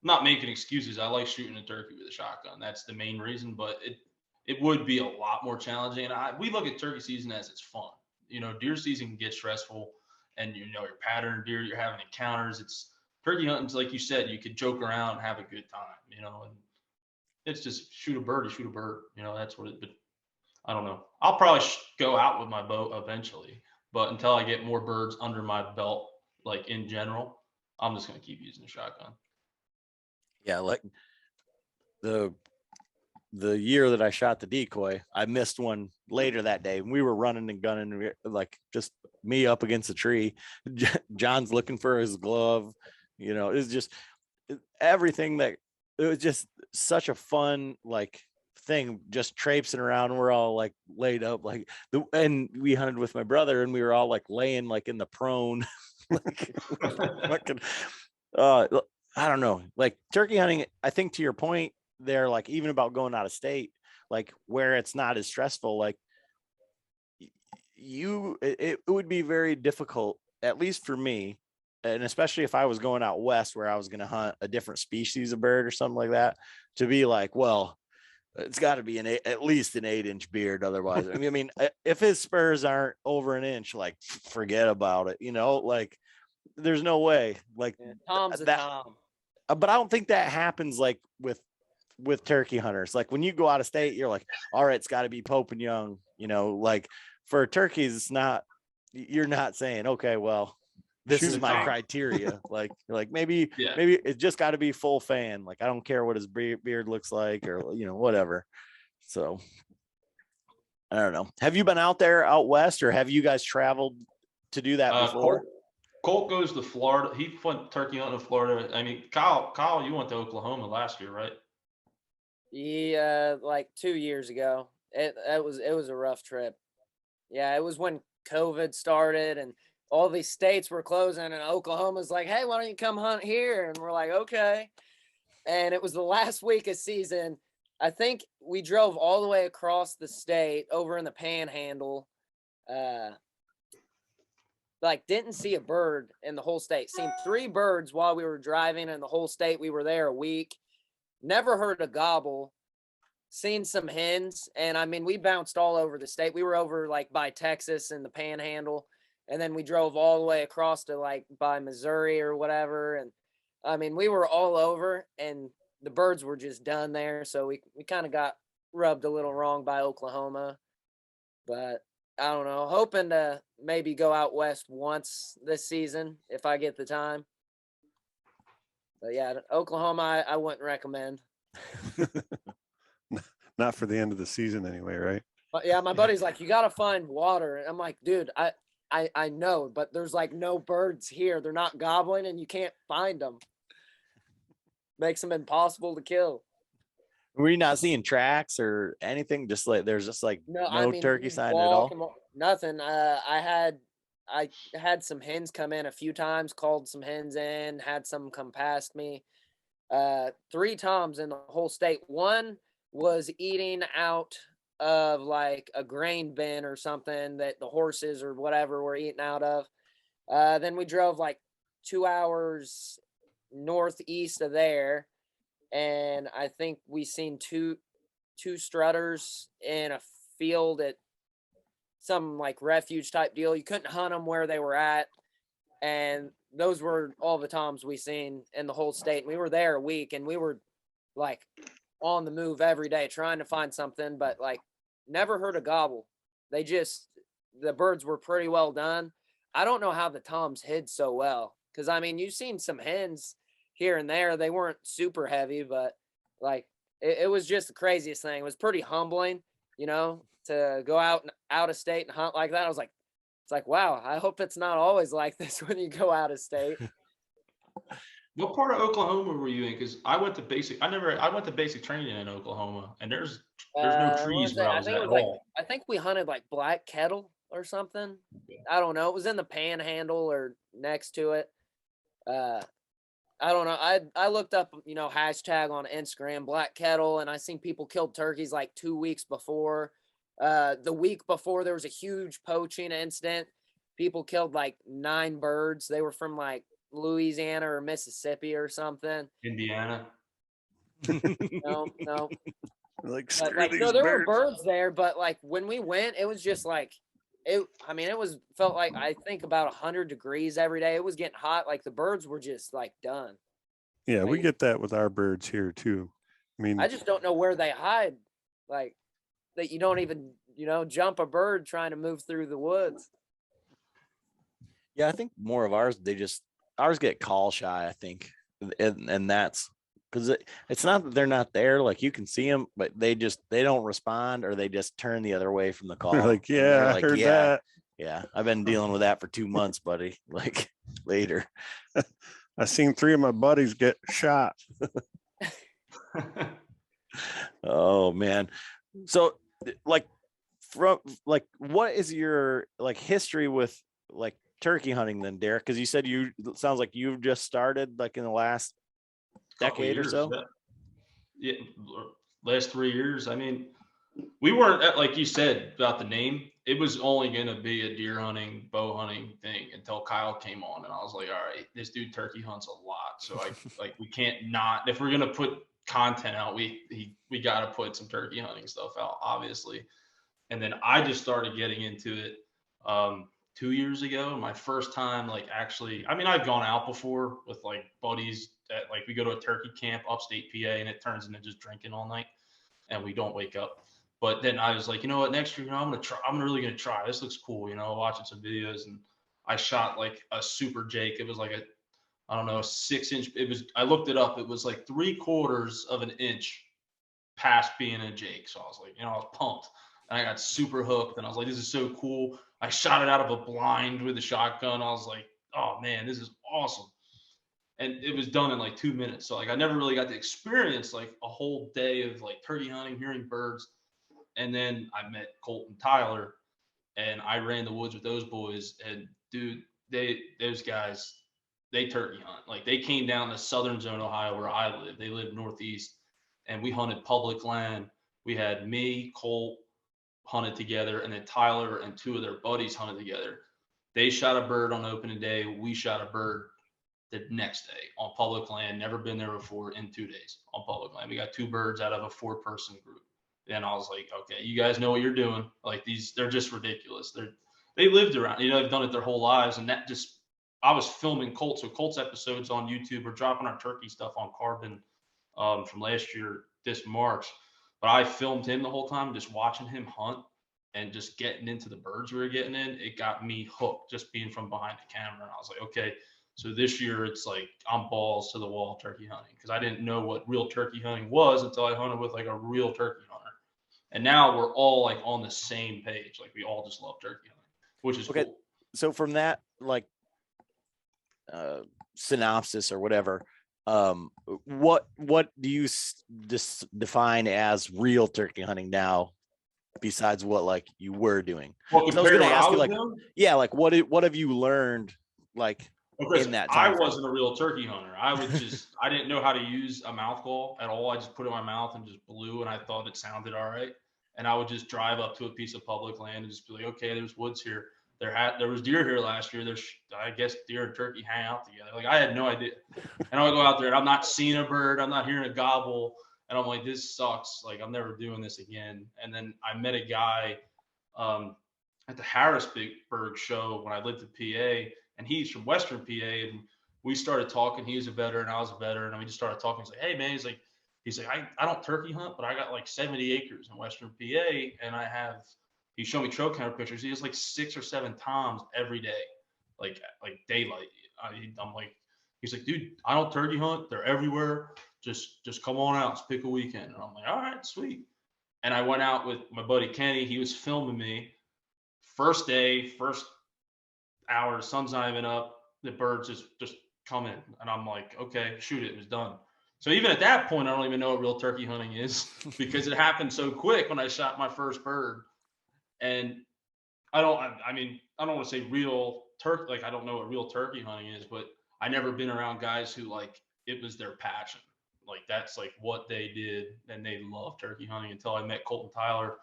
I'm not making excuses. I like shooting a turkey with a shotgun. That's the main reason. But it would be a lot more challenging. And we look at turkey season as it's fun. You know, deer season can get stressful, and you know, you're pattern deer, you're having encounters. It's turkey hunting, like you said, you could joke around and have a good time, you know, and it's just shoot a bird, you know, that's what but I don't know. I'll probably go out with my bow eventually, but until I get more birds under my belt, like in general, I'm just going to keep using the shotgun. Yeah. Like the year that I shot the decoy, I missed one later that day, and we were running and gunning, like just me up against a tree. John's looking for his glove, you know. It's just everything that it was just such a fun like thing, just traipsing around. We're all like laid up like and we hunted with my brother, and we were all like laying like in the prone like fucking I don't know, like turkey hunting. I think to your point there, like even about going out of state, like where it's not as stressful, like it would be very difficult, at least for me, and especially if I was going out west where I was going to hunt a different species of bird or something like that, to be like, well, it's got to be at least an 8-inch beard, otherwise I mean if his spurs aren't over an inch, like forget about it, you know, like there's no way, like Tom's a that, Tom. but I don't think that happens like with turkey hunters. Like when you go out of state, you're like, all right, it's got to be Pope and Young, you know. Like for turkeys, it's not, you're not saying, okay, well, this is my criteria. like maybe it's just got to be full fan. Like I don't care what his beard looks like, or you know, whatever. So I don't know. Have you been out there out west, or have you guys traveled to do that before? Colt goes to Florida. He went turkey hunting in Florida. I mean, Kyle, you went to Oklahoma last year, right? Yeah, like 2 years ago. It was a rough trip. Yeah, it was when COVID started and all these states were closing, and Oklahoma's like, hey, why don't you come hunt here? And we're like, okay. And it was the last week of season. I think we drove all the way across the state over in the Panhandle. Like didn't see a bird in the whole state. Seen 3 birds while we were driving in the whole state. We were there a week. Never heard a gobble. Seen some hens, and I mean, we bounced all over the state. We were over like by Texas and the Panhandle, and then we drove all the way across to like by Missouri or whatever. And I mean, we were all over, and the birds were just done there. So we kind of got rubbed a little wrong by Oklahoma, but I don't know. Hoping to maybe go out west once this season if I get the time. But yeah, Oklahoma, I wouldn't recommend. Not for the end of the season anyway, right? But yeah, my buddy's like, you got to find water. And I'm like, dude, I know, but there's like no birds here. They're not gobbling and you can't find them. Makes them impossible to kill. Were you not seeing tracks or anything? Just like there's just like no I mean, turkey sign at all? Nothing. I had some hens come in a few times, called some hens in, had some come past me. 3 toms in the whole state. One was eating out of like a grain bin or something that the horses or whatever were eating out of. Then we drove like 2 hours northeast of there, and I think we seen two strutters in a field at some like refuge type deal. You couldn't hunt them where they were at, and those were all the toms we seen in the whole state. We were there a week, and we were like on the move every day trying to find something, but like never heard a gobble. The birds were pretty well done. I don't know how the toms hid so well, because I mean, you've seen some hens here and there. They weren't super heavy, but like it was just the craziest thing. It was pretty humbling, you know, to go out of state and hunt like that. I was like, it's like, wow, I hope it's not always like this when you go out of state. What part of Oklahoma were you in? Because I went to basic training in Oklahoma, and there's no trees where I was at all. I think we hunted like black kettle or something. I don't know. It was in the Panhandle or next to it. I don't know. I looked up, you know, hashtag on Instagram, Black Kettle, and I seen people killed turkeys like 2 weeks before. The week before there was a huge poaching incident. People killed like 9 birds. They were from like Louisiana or Mississippi or something. Indiana. No. Like, But screw like, these no, there were birds. birds there, but like when we went, it was just like it. I mean, it was felt like I think about 100 degrees every day. It was getting hot. Like the birds were just like done. Yeah, we Like, get that with our birds here too. I mean, I just don't know where they hide. Like that you don't even, you know, jump a bird trying to move through the woods. Yeah, I think more of ours, ours get call shy, I think. And that's because it's not that they're not there. Like you can see them, but they don't respond, or they just turn the other way from the call. they're like, And they're yeah, I like, heard yeah, that. yeah, I've been dealing with that for 2 months, buddy. Like later. I seen 3 of my buddies get shot. Oh man. So like from like what is your like history with like turkey hunting then, Derek? Because you said it sounds like you've just started like in the last Couple decade or years, so. yeah, last 3 years. I mean, we weren't like you said about the name. It was only gonna be a deer hunting, bow hunting thing until Kyle came on, and I was like, all right, this dude turkey hunts a lot, so we can't not, if we're gonna put content out, we got to put some turkey hunting stuff out, obviously. And then I just started getting into it 2 years ago. My first time, like actually, I mean, I've gone out before with like buddies that like we go to a turkey camp upstate PA, and it turns into just drinking all night, and we don't wake up. But then I was like, you know what, next year, you know, I'm gonna try. I'm really gonna try. This looks cool, you know. Watching some videos, and I shot like a super Jake. It was like I don't know, a 6-inch. It was. I looked it up. It was like 3/4 of an inch past being a Jake. So I was like, you know, I was pumped, and I got super hooked. And I was like, this is so cool. I shot it out of a blind with a shotgun. I was like, oh man, this is awesome. And it was done in like 2 minutes. So like I never really got to experience like a whole day of like turkey hunting, hearing birds. And then I met Colt and Tyler, and I ran the woods with those boys. And dude, those guys, they turkey hunt. Like they came down to southern zone Ohio where I live. They live northeast, and we hunted public land. We had me, Colt hunted together, and then Tyler and 2 of their buddies hunted together. They shot a bird on opening day. We shot a bird the next day on public land. Never been there before in 2 days on public land. We got 2 birds out of a 4-person group. And I was like, okay, you guys know what you're doing. Like they're just ridiculous. They lived around, you know, they've done it their whole lives. And that just, I was filming Colt. So Colt's episodes on YouTube. We're dropping our turkey stuff on Carbon from last year, this March. But I filmed him the whole time, just watching him hunt and just getting into the birds we were getting in. It got me hooked just being from behind the camera. And I was like, okay, so this year it's like I'm balls to the wall turkey hunting, because I didn't know what real turkey hunting was until I hunted with like a real turkey hunter. And now we're all like on the same page. Like we all just love turkey hunting, which is Okay. cool. So from that like synopsis or whatever, what do you define as real turkey hunting now, besides what like you were doing? Well, 'Cause I was compared to going to what ask I you was like, doing, yeah, like what have you learned like Chris, in that I time frame? wasn't a real turkey hunter. I would just, I didn't know how to use a mouth call at all. I just put it in my mouth and just blew, and I thought it sounded all right. And I would just drive up to a piece of public land and just be like, okay, there's woods here. There was deer here last year. There's, I guess, deer and turkey hang out together. Like I had no idea. And I would go out there and I'm not seeing a bird. I'm not hearing a gobble. And I'm like, this sucks. Like I'm never doing this again. And then I met a guy at the Harrisburg show when I lived in PA, and he's from Western PA, and we started talking. He was a veteran, I was a veteran, and we just started talking. He's like, hey man, he's like, I don't turkey hunt, but I got like 70 acres in Western PA, and he showed me trail camera pictures. He has like 6 or 7 toms every day, like daylight. I'm like, he's like, dude, I don't turkey hunt. They're everywhere. Just come on out. Let's pick a weekend. And I'm like, all right, sweet. And I went out with my buddy Kenny. He was filming me. First day, first hour, the sun's not even up. The birds just come in. And I'm like, okay, shoot it. It was done. So even at that point, I don't even know what real turkey hunting is because it happened so quick when I shot my first bird. And I don't want to say real turkey. Like, I don't know what real turkey hunting is, but I never been around guys who like it was their passion. Like that's like what they did, and they loved turkey hunting until I met Colton Tyler,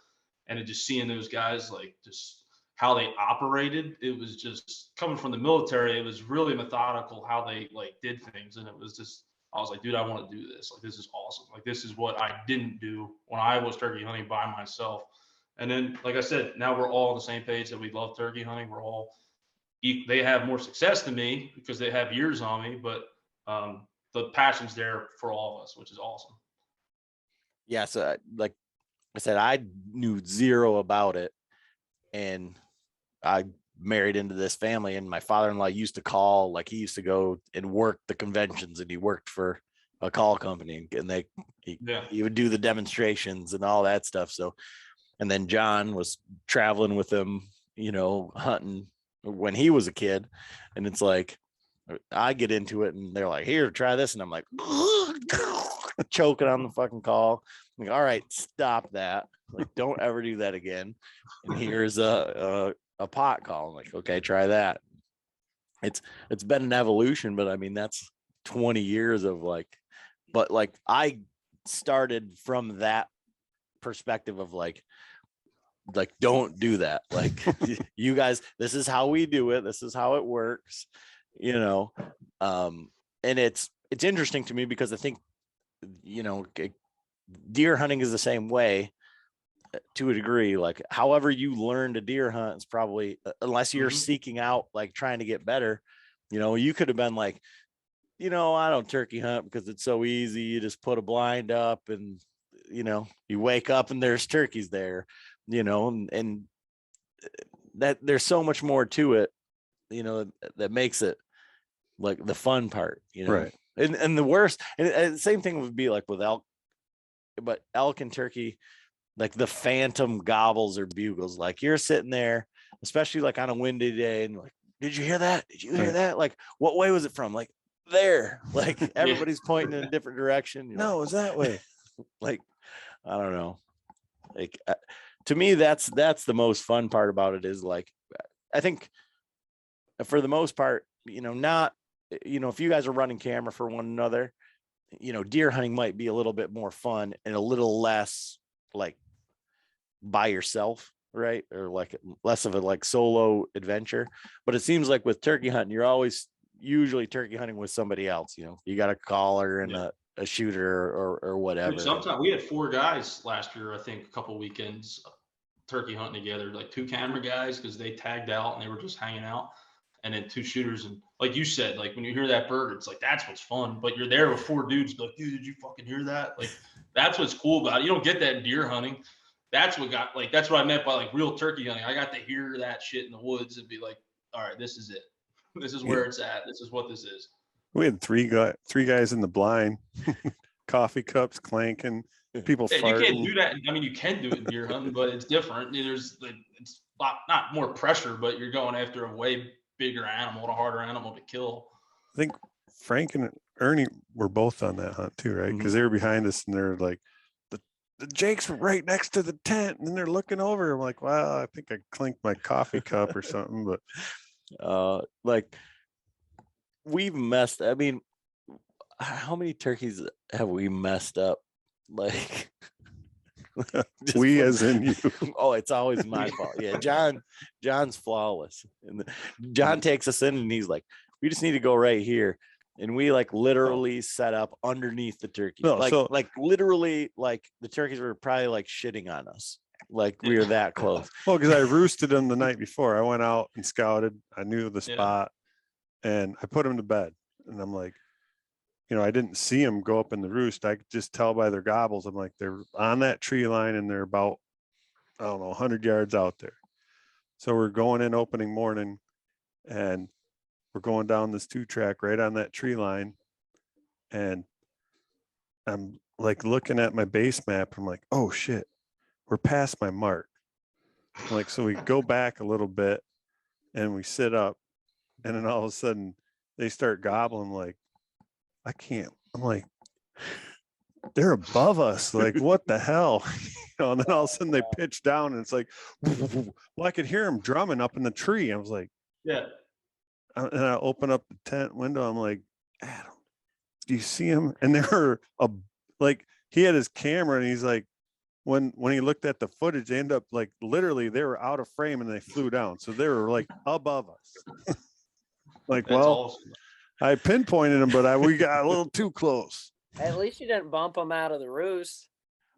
and it just seeing those guys like just how they operated. It was just coming from the military. It was really methodical how they like did things, and it was just I was like, dude, I want to do this. Like this is awesome. Like this is what I didn't do when I was turkey hunting by myself. And then, like I said, now we're all on the same page that we love turkey hunting. We're all they have more success than me because they have years on me, but the passion's there for all of us, which is awesome. Yeah. So like I said, I knew zero about it, and I married into this family, and my father-in-law used to call, like he used to go and work the conventions, and he worked for a call company, and he would do the demonstrations and all that stuff. So, and then John was traveling with him, you know, hunting when he was a kid. And it's like, I get into it and they're like, here, try this. And I'm like, choking on the fucking call. I'm like, all right, stop that. Like, don't ever do that again. And here's a pot call. I'm like, okay, try that. It's been an evolution, but I mean, that's 20 years of like, but like I started from that perspective of like don't do that. Like you guys, this is how we do it, this is how it works, you know. And it's interesting to me because I think, you know, deer hunting is the same way to a degree. Like however you learn to deer hunt is probably, unless you're seeking out like trying to get better, you know, you could have been like, you know, I don't turkey hunt because it's so easy, you just put a blind up and, you know, you wake up and there's turkeys there, you know. And that there's so much more to it, you know, that makes it like the fun part, you know. Right. And the worst, and the same thing would be like with elk, but elk and turkey, like the phantom gobbles or bugles, like you're sitting there, especially like on a windy day, and like, did you hear that? Did you hear that? Like, what way was it from? Like there, like everybody's pointing in a different direction. You're No, like, it's that way. like, I don't know. Like to me, that's the most fun part about it is like, I think for the most part, you know, not, you know, if you guys are running camera for one another, you know, deer hunting might be a little bit more fun and a little less like by yourself, right? Or like less of a like solo adventure. But it seems like with turkey hunting, you're always usually turkey hunting with somebody else. You know, you got a caller and a shooter or whatever. Sometimes we had 4 guys last year, I think a couple weekends turkey hunting together, like 2 camera guys because they tagged out and they were just hanging out, and then 2 shooters. And like you said, like when you hear that bird, it's like that's what's fun. But you're there with 4 dudes, like, dude, did you fucking hear that? Like that's what's cool about it. You don't get that in deer hunting. That's what got, like, that's what I meant by like real turkey hunting. I got to hear that shit in the woods and be like, all right, this is it. This is where it's at. This is what this is. We had three guys in the blind, coffee cups clanking, people farting. You can't do that. I mean, you can do it in deer hunting, but it's different. There's it's not more pressure, but you're going after a way bigger animal, a harder animal to kill. I think Frank and Ernie were both on that hunt too, right? Because they were behind us and they're like, the Jakes were right next to the tent, and then they're looking over. I'm like, wow, I think I clinked my coffee cup or something. But like we've messed. I mean, how many turkeys have we messed up? Like we as in you. Oh, it's always my fault. Yeah, John's flawless. And John takes us in and he's like, we just need to go right here. And we like literally set up underneath the turkey. No, like literally, like the turkeys were probably like shitting on us. Like we were that close. Well, because I roosted them the night before. I went out and scouted. I knew the spot and I put them to bed. And I'm like, you know, I didn't see them go up in the roost. I could just tell by their gobbles. I'm like, they're on that tree line and they're about, I don't know, 100 yards out there. So we're going in opening morning and we're going down this 2-track right on that tree line. And I'm like looking at my base map. I'm like, oh shit, we're past my mark. I'm like, so we go back a little bit and we sit up, and then all of a sudden they start gobbling. Like, I can't. I'm like, they're above us. Like, what the hell? You know, and then all of a sudden they pitch down and it's like, well, I could hear them drumming up in the tree. I was like, yeah. And I open up the tent window. I'm like, Adam, do you see him? And they were like, he had his camera and he's like, when he looked at the footage, they end up like literally they were out of frame and they flew down. So they were like above us. Like, That's well, awesome. I pinpointed him, but we got a little too close. At least you didn't bump him out of the roost.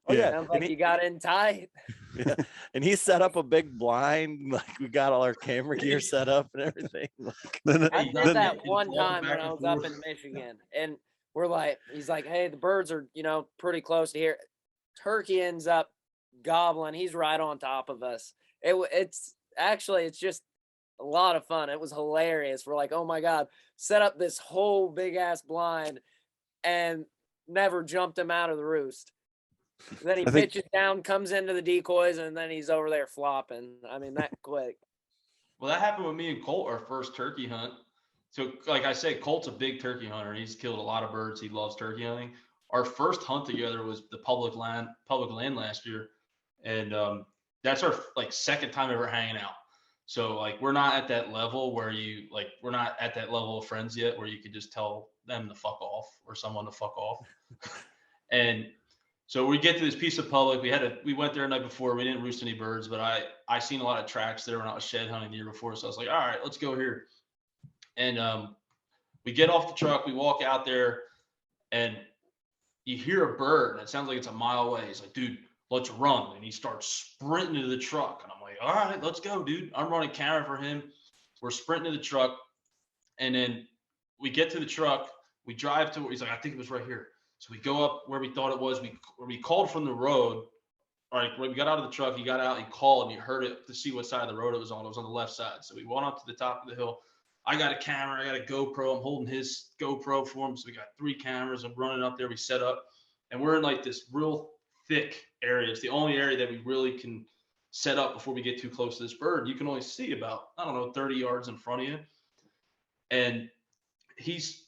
Oh yeah, Sounds and like you got in tight. yeah. And he set up a big blind, like we got all our camera gear set up and everything. Like, Then, I Hey, did then- that then one walk time back when and I was up forth. in Michigan, and we're like, he's like, hey, the birds are, pretty close to here. Turkey ends up gobbling. He's right on top of us. It's just a lot of fun. It was hilarious. We're like, oh my God, set up this whole big ass blind and never jumped him out of the roost. Then he I think- pitches down, comes into the decoys, and then he's over there flopping. I mean, that quick. Well, that happened with me and Colt, our first turkey hunt. So, like I said, Colt's a big turkey hunter. He's killed a lot of birds. He loves turkey hunting. Our first hunt together was the public land last year, and that's our like second time ever hanging out. So, like, we're not at that level where we're not at that level of friends yet, where you could just tell them to fuck off or someone to fuck off. And so we get to this piece of public. We went there the night before. We didn't roost any birds, but I seen a lot of tracks there when I was shed hunting the year before. So I was like, all right, let's go here. And we get off the truck, we walk out there, and you hear a bird, and it sounds like it's a mile away. He's like, dude, let's run. And he starts sprinting to the truck. And I'm like, all right, let's go, dude. I'm running camera for him. We're sprinting to the truck. And then we get to the truck. We drive to where he's like, I think it was right here. So we go up where we thought it was. We called from the road. All right, when we got out of the truck, he got out, he called, and he heard it to see what side of the road it was on. It was on the left side. So we went up to the top of the hill. I got a camera, I got a GoPro. I'm holding his GoPro for him. So we got 3 cameras. I'm running up there. We set up, and we're in like this real thick area. It's the only area that we really can set up before we get too close to this bird. You can only see about, 30 yards in front of you. And he's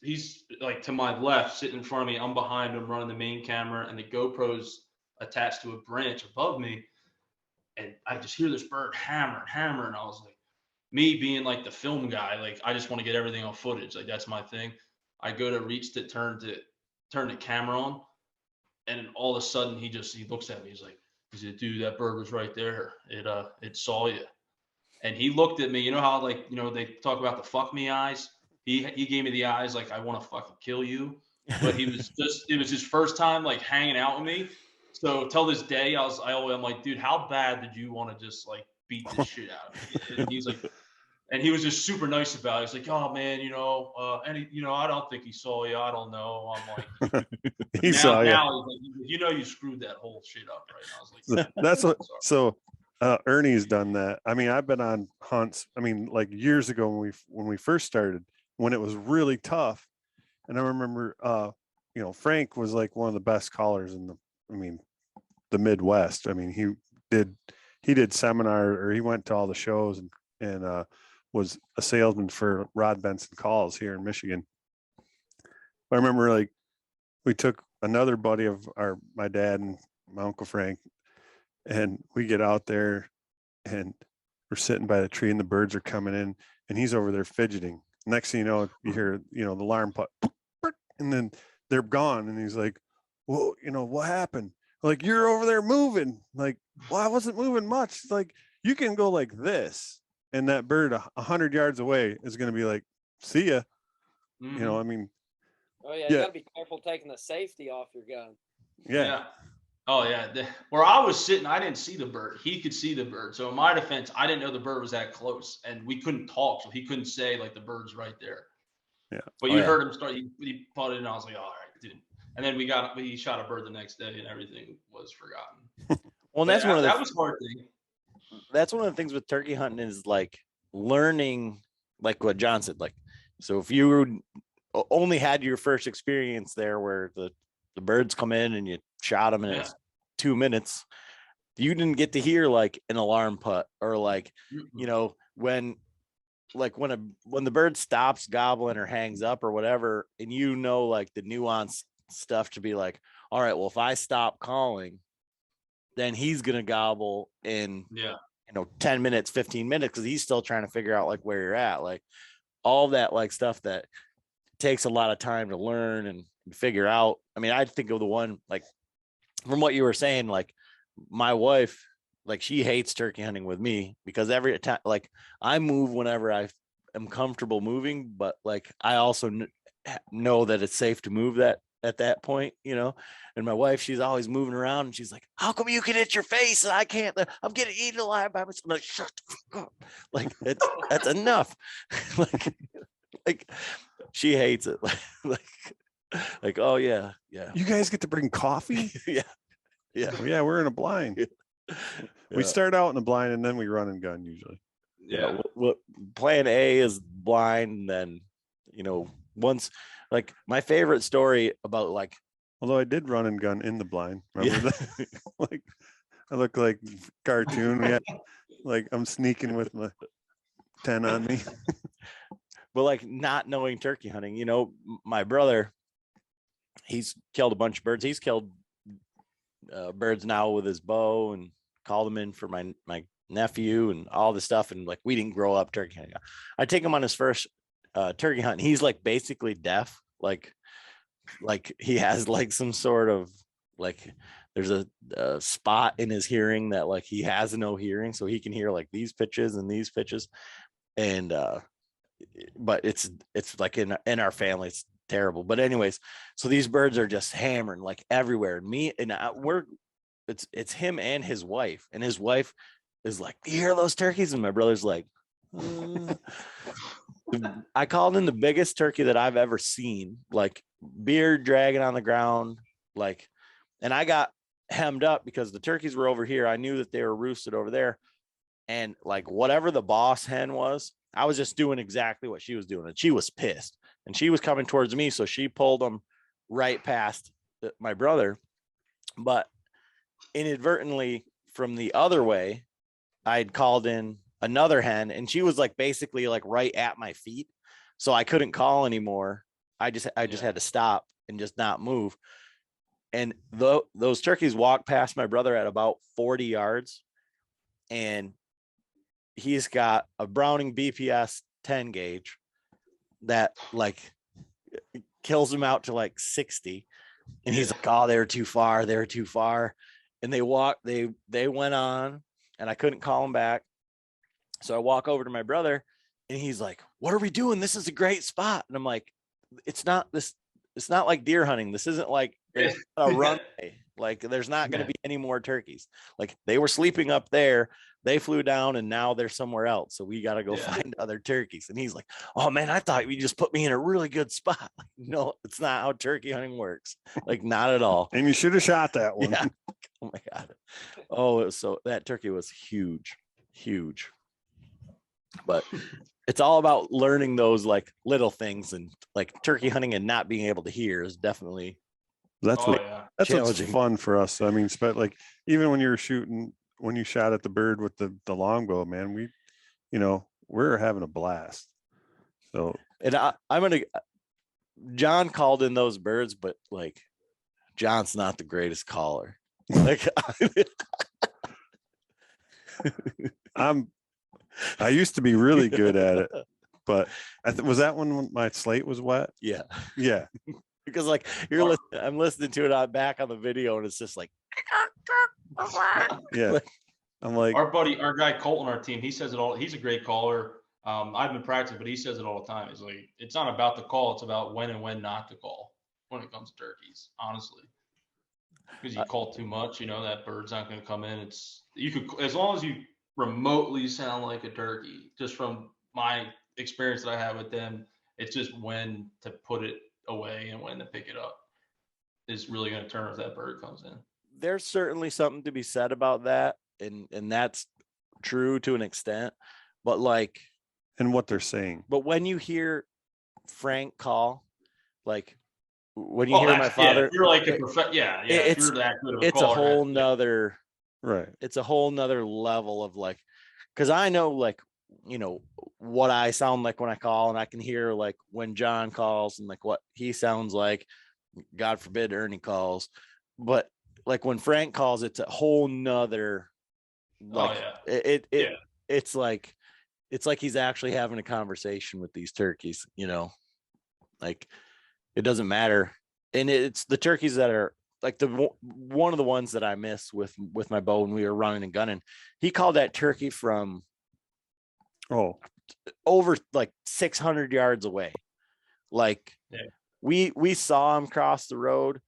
like to my left, sitting in front of me. I'm behind him running the main camera, and the GoPro's attached to a branch above me. And I just hear this bird hammer. And I was like, me being like the film guy, like I just want to get everything on footage. Like that's my thing. I go to reach to turn the camera on, and all of a sudden he looks at me. He's like, dude, that bird was right there. It saw you. And he looked at me. You know how they talk about the fuck me eyes? He gave me the eyes like I want to fucking kill you. But it was his first time like hanging out with me. So till this day, I'm like, dude, how bad did you want to just like beat this shit out of me? And he's like, and he was just super nice about it. He's like, oh man, I don't think he saw you. I don't know. I'm like, He saw you. now he's like, you screwed that whole shit up, right? And I was like, That's what. sorry. So Ernie's done that. I mean, I've been on hunts. I mean, like years ago when we first started, when it was really tough. And I remember, Frank was like one of the best callers in the Midwest. I mean, he did seminar, or he went to all the shows and was a salesman for Rod Benson Calls here in Michigan. I remember like we took another buddy of my dad and my Uncle Frank, and we get out there and we're sitting by the tree and the birds are coming in and he's over there fidgeting. Next thing you know, you hear, the alarm put, and then they're gone. And he's like, whoa, what happened? Like, you're over there moving. Like, well, I wasn't moving much. Like, you can go like this, and that bird 100 yards away is going to be like, see ya. Mhm. I mean, Oh yeah, you gotta be careful taking the safety off your gun. yeah. Oh yeah. Where I was sitting, I didn't see the bird. He could see the bird. So in my defense, I didn't know the bird was that close, and we couldn't talk, so he couldn't say like the bird's right there. Yeah. But Oh, you yeah. heard him start. He putted, and I was like, all right, dude. And then we shot a bird the next day, and everything was forgotten. well, and that's one of the that was a hard thing. that's one of the things with turkey hunting is like learning, like what John said. Like, so if you only had your first experience there where the birds come in and you shot them and it's 2 minutes, you didn't get to hear like an alarm putt or like, when the bird stops gobbling or hangs up or whatever, and like the nuanced stuff to be like, all right, well, if I stop calling, then he's gonna gobble in 10 minutes, 15 minutes, because he's still trying to figure out like where you're at, like all that like stuff that takes a lot of time to learn. And and figure out. I mean, I'd think of the one, like from what you were saying, like my wife, like she hates turkey hunting with me because every time, like I move whenever I am comfortable moving, but like I also know that it's safe to move that at that point, you know. And my wife, she's always moving around and she's like, how come you can hit your face and I can't? I'm getting eaten alive by myself. I'm like, shut the fuck up. Like that's enough. like she hates it. Like, oh yeah. You guys get to bring coffee? Yeah. Well, yeah, we're in a blind. We start out in a blind and then we run and gun usually. Yeah. What plan A is blind, and then, you know, once, like my favorite story about, like, although I did run and gun in the blind. Remember that? Like I look like cartoon. Yeah. Like I'm sneaking with my 10 on me. But like not knowing turkey hunting, you know, my brother, he's killed a bunch of birds. He's killed birds now with his bow and called them in for my nephew and all this stuff. And like, we didn't grow up turkey hunting. I take him on his first turkey hunt. And he's like basically deaf. Like he has like some sort of, like there's a spot in his hearing that like he has no hearing. So he can hear like these pitches and these pitches. And but it's like in our family, it's terrible. But anyways, so these birds are just hammering like everywhere. And me and it's him and his wife, is like, you hear those turkeys? And my brother's like, I called in the biggest turkey that I've ever seen, like beard dragging on the ground, like, and I got hemmed up because the turkeys were over here. I knew that they were roosted over there. And like whatever the boss hen was, I was just doing exactly what she was doing. And she was pissed and she was coming towards me. So she pulled them right past my brother. But inadvertently from the other way, I'd called in another hen and she was like basically like right at my feet. So I couldn't call anymore. I just had to stop and just not move. And those turkeys walked past my brother at about 40 yards. And he's got a Browning BPS 10 gauge that like kills him out to like 60. And he's like, oh, they're too far. And they went on and I couldn't call him back. So I walk over to my brother and he's like, what are we doing? This is a great spot. And I'm like, it's not like deer hunting. This isn't like a runway. Like there's not going to be any more turkeys. Like they were sleeping up there. They flew down and now they're somewhere else. So we got to go find other turkeys. And he's like, oh man, I thought you just put me in a really good spot. Like, no, it's not how turkey hunting works. Like not at all. And you should have shot that one. Yeah. Oh my God. Oh, so that turkey was huge. But it's all about learning those like little things, and like turkey hunting and not being able to hear is definitely that's what's fun for us. I mean, like even when you shot at the bird with the longbow, man, we're having a blast. So, and John called in those birds, but like John's not the greatest caller. Like I used to be really good at it, but was that when my slate was wet? Yeah. Because like I'm listening to it back on the video, and it's just like, yeah. I'm like, our guy Colt on our team, he says it all. He's a great caller. I've been practicing, but he says it all the time. It's like, it's not about the call, it's about when and when not to call when it comes to turkeys, honestly. Because you call too much, that bird's not going to come in. As long as you remotely sound like a turkey, just from my experience that I have with them, it's just when to put it away and when to pick it up is really going to turn if that bird comes in. There's certainly something to be said about that, and that's true to an extent, but like, and what they're saying. But when you hear Frank call, like when you hear my father, you're like it's you're that good of a it's caller, a whole nother right. It's a whole nother level of like, because I know like, what I sound like when I call, and I can hear like when John calls and like what he sounds like. God forbid Ernie calls, but like when Frank calls, it's a whole nother like it's like he's actually having a conversation with these turkeys, like it doesn't matter and it's the turkeys that are like one of the ones that I missed with my bow when we were running and gunning. He called that turkey from over like 600 yards away. Like we saw him cross the road.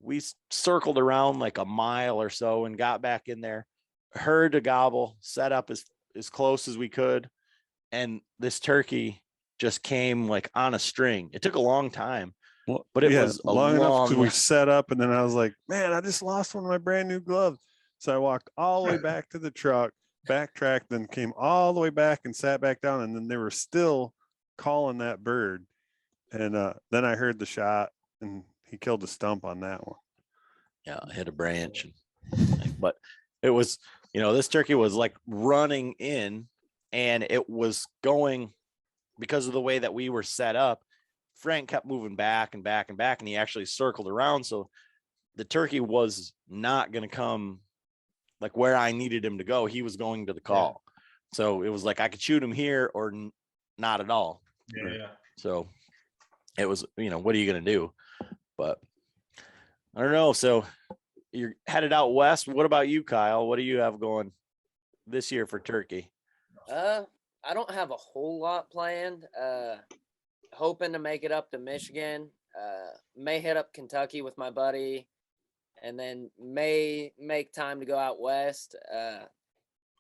We circled around like a mile or so and got back in there, heard a gobble, set up as close as we could. And this turkey just came like on a string. It took a long time, but it was long enough till we set up. And then I was like, man, I just lost one of my brand new gloves. So I walked all the way back to the truck, backtracked, then came all the way back and sat back down. And then they were still calling that bird. And then I heard the shot, and he killed a stump on that one. Yeah, hit a branch. But it was, this turkey was like running in, and it was going because of the way that we were set up. Frank kept moving back and back and back, and he actually circled around. So the turkey was not going to come like where I needed him to go. He was going to the call. Yeah. So it was like I could shoot him here or not at all. Yeah. So it was, what are you going to do? But I don't know. So you're headed out west. What about you, Kyle? What do you have going this year for turkey? I don't have a whole lot planned. Hoping to make it up to Michigan. May hit up Kentucky with my buddy, and then may make time to go out west.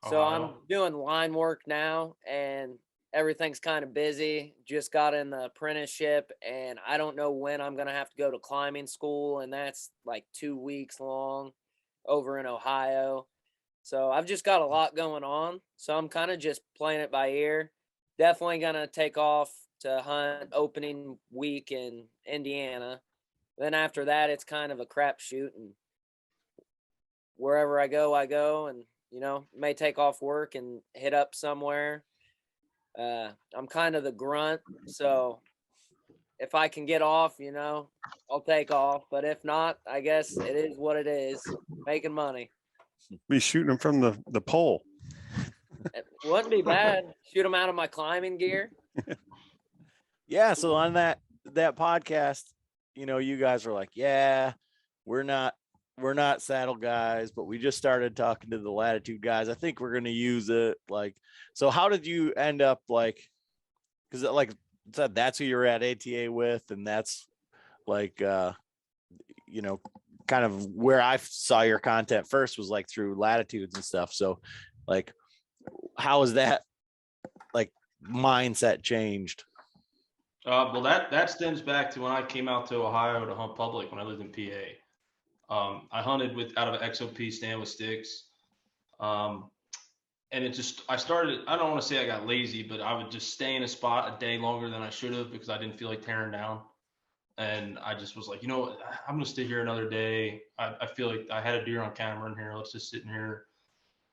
So I'm doing line work now, and everything's kind of busy. Just got in the apprenticeship, and I don't know when I'm going to have to go to climbing school, and that's like 2 weeks long over in Ohio. So I've just got a lot going on. So I'm kind of just playing it by ear. Definitely going to take off to hunt opening week in Indiana. Then after that, it's kind of a crapshoot, and wherever I go, and may take off work and hit up somewhere. I'm kind of the grunt, so if I can get off, I'll take off. But if not, I guess it is what it is. Making money. Be shooting them from the pole. It wouldn't be bad. Shoot them out of my climbing gear. Yeah. So on that podcast, you guys were like, yeah, we're not saddle guys, but we just started talking to the Latitude guys. I think we're going to use it. Like, so how did you end up like, cause like that's who you're at ATA with. And that's like, kind of where I saw your content first was like through Latitudes and stuff. So like, how is that like mindset changed? Well, that stems back to when I came out to Ohio to hunt public when I lived in PA. I hunted out of an XOP stand with sticks. And I started, I don't want to say I got lazy, but I would just stay in a spot a day longer than I should have because I didn't feel like tearing down. And I just was like, I'm going to stay here another day. I feel like I had a deer on camera in here. Let's just sit in here.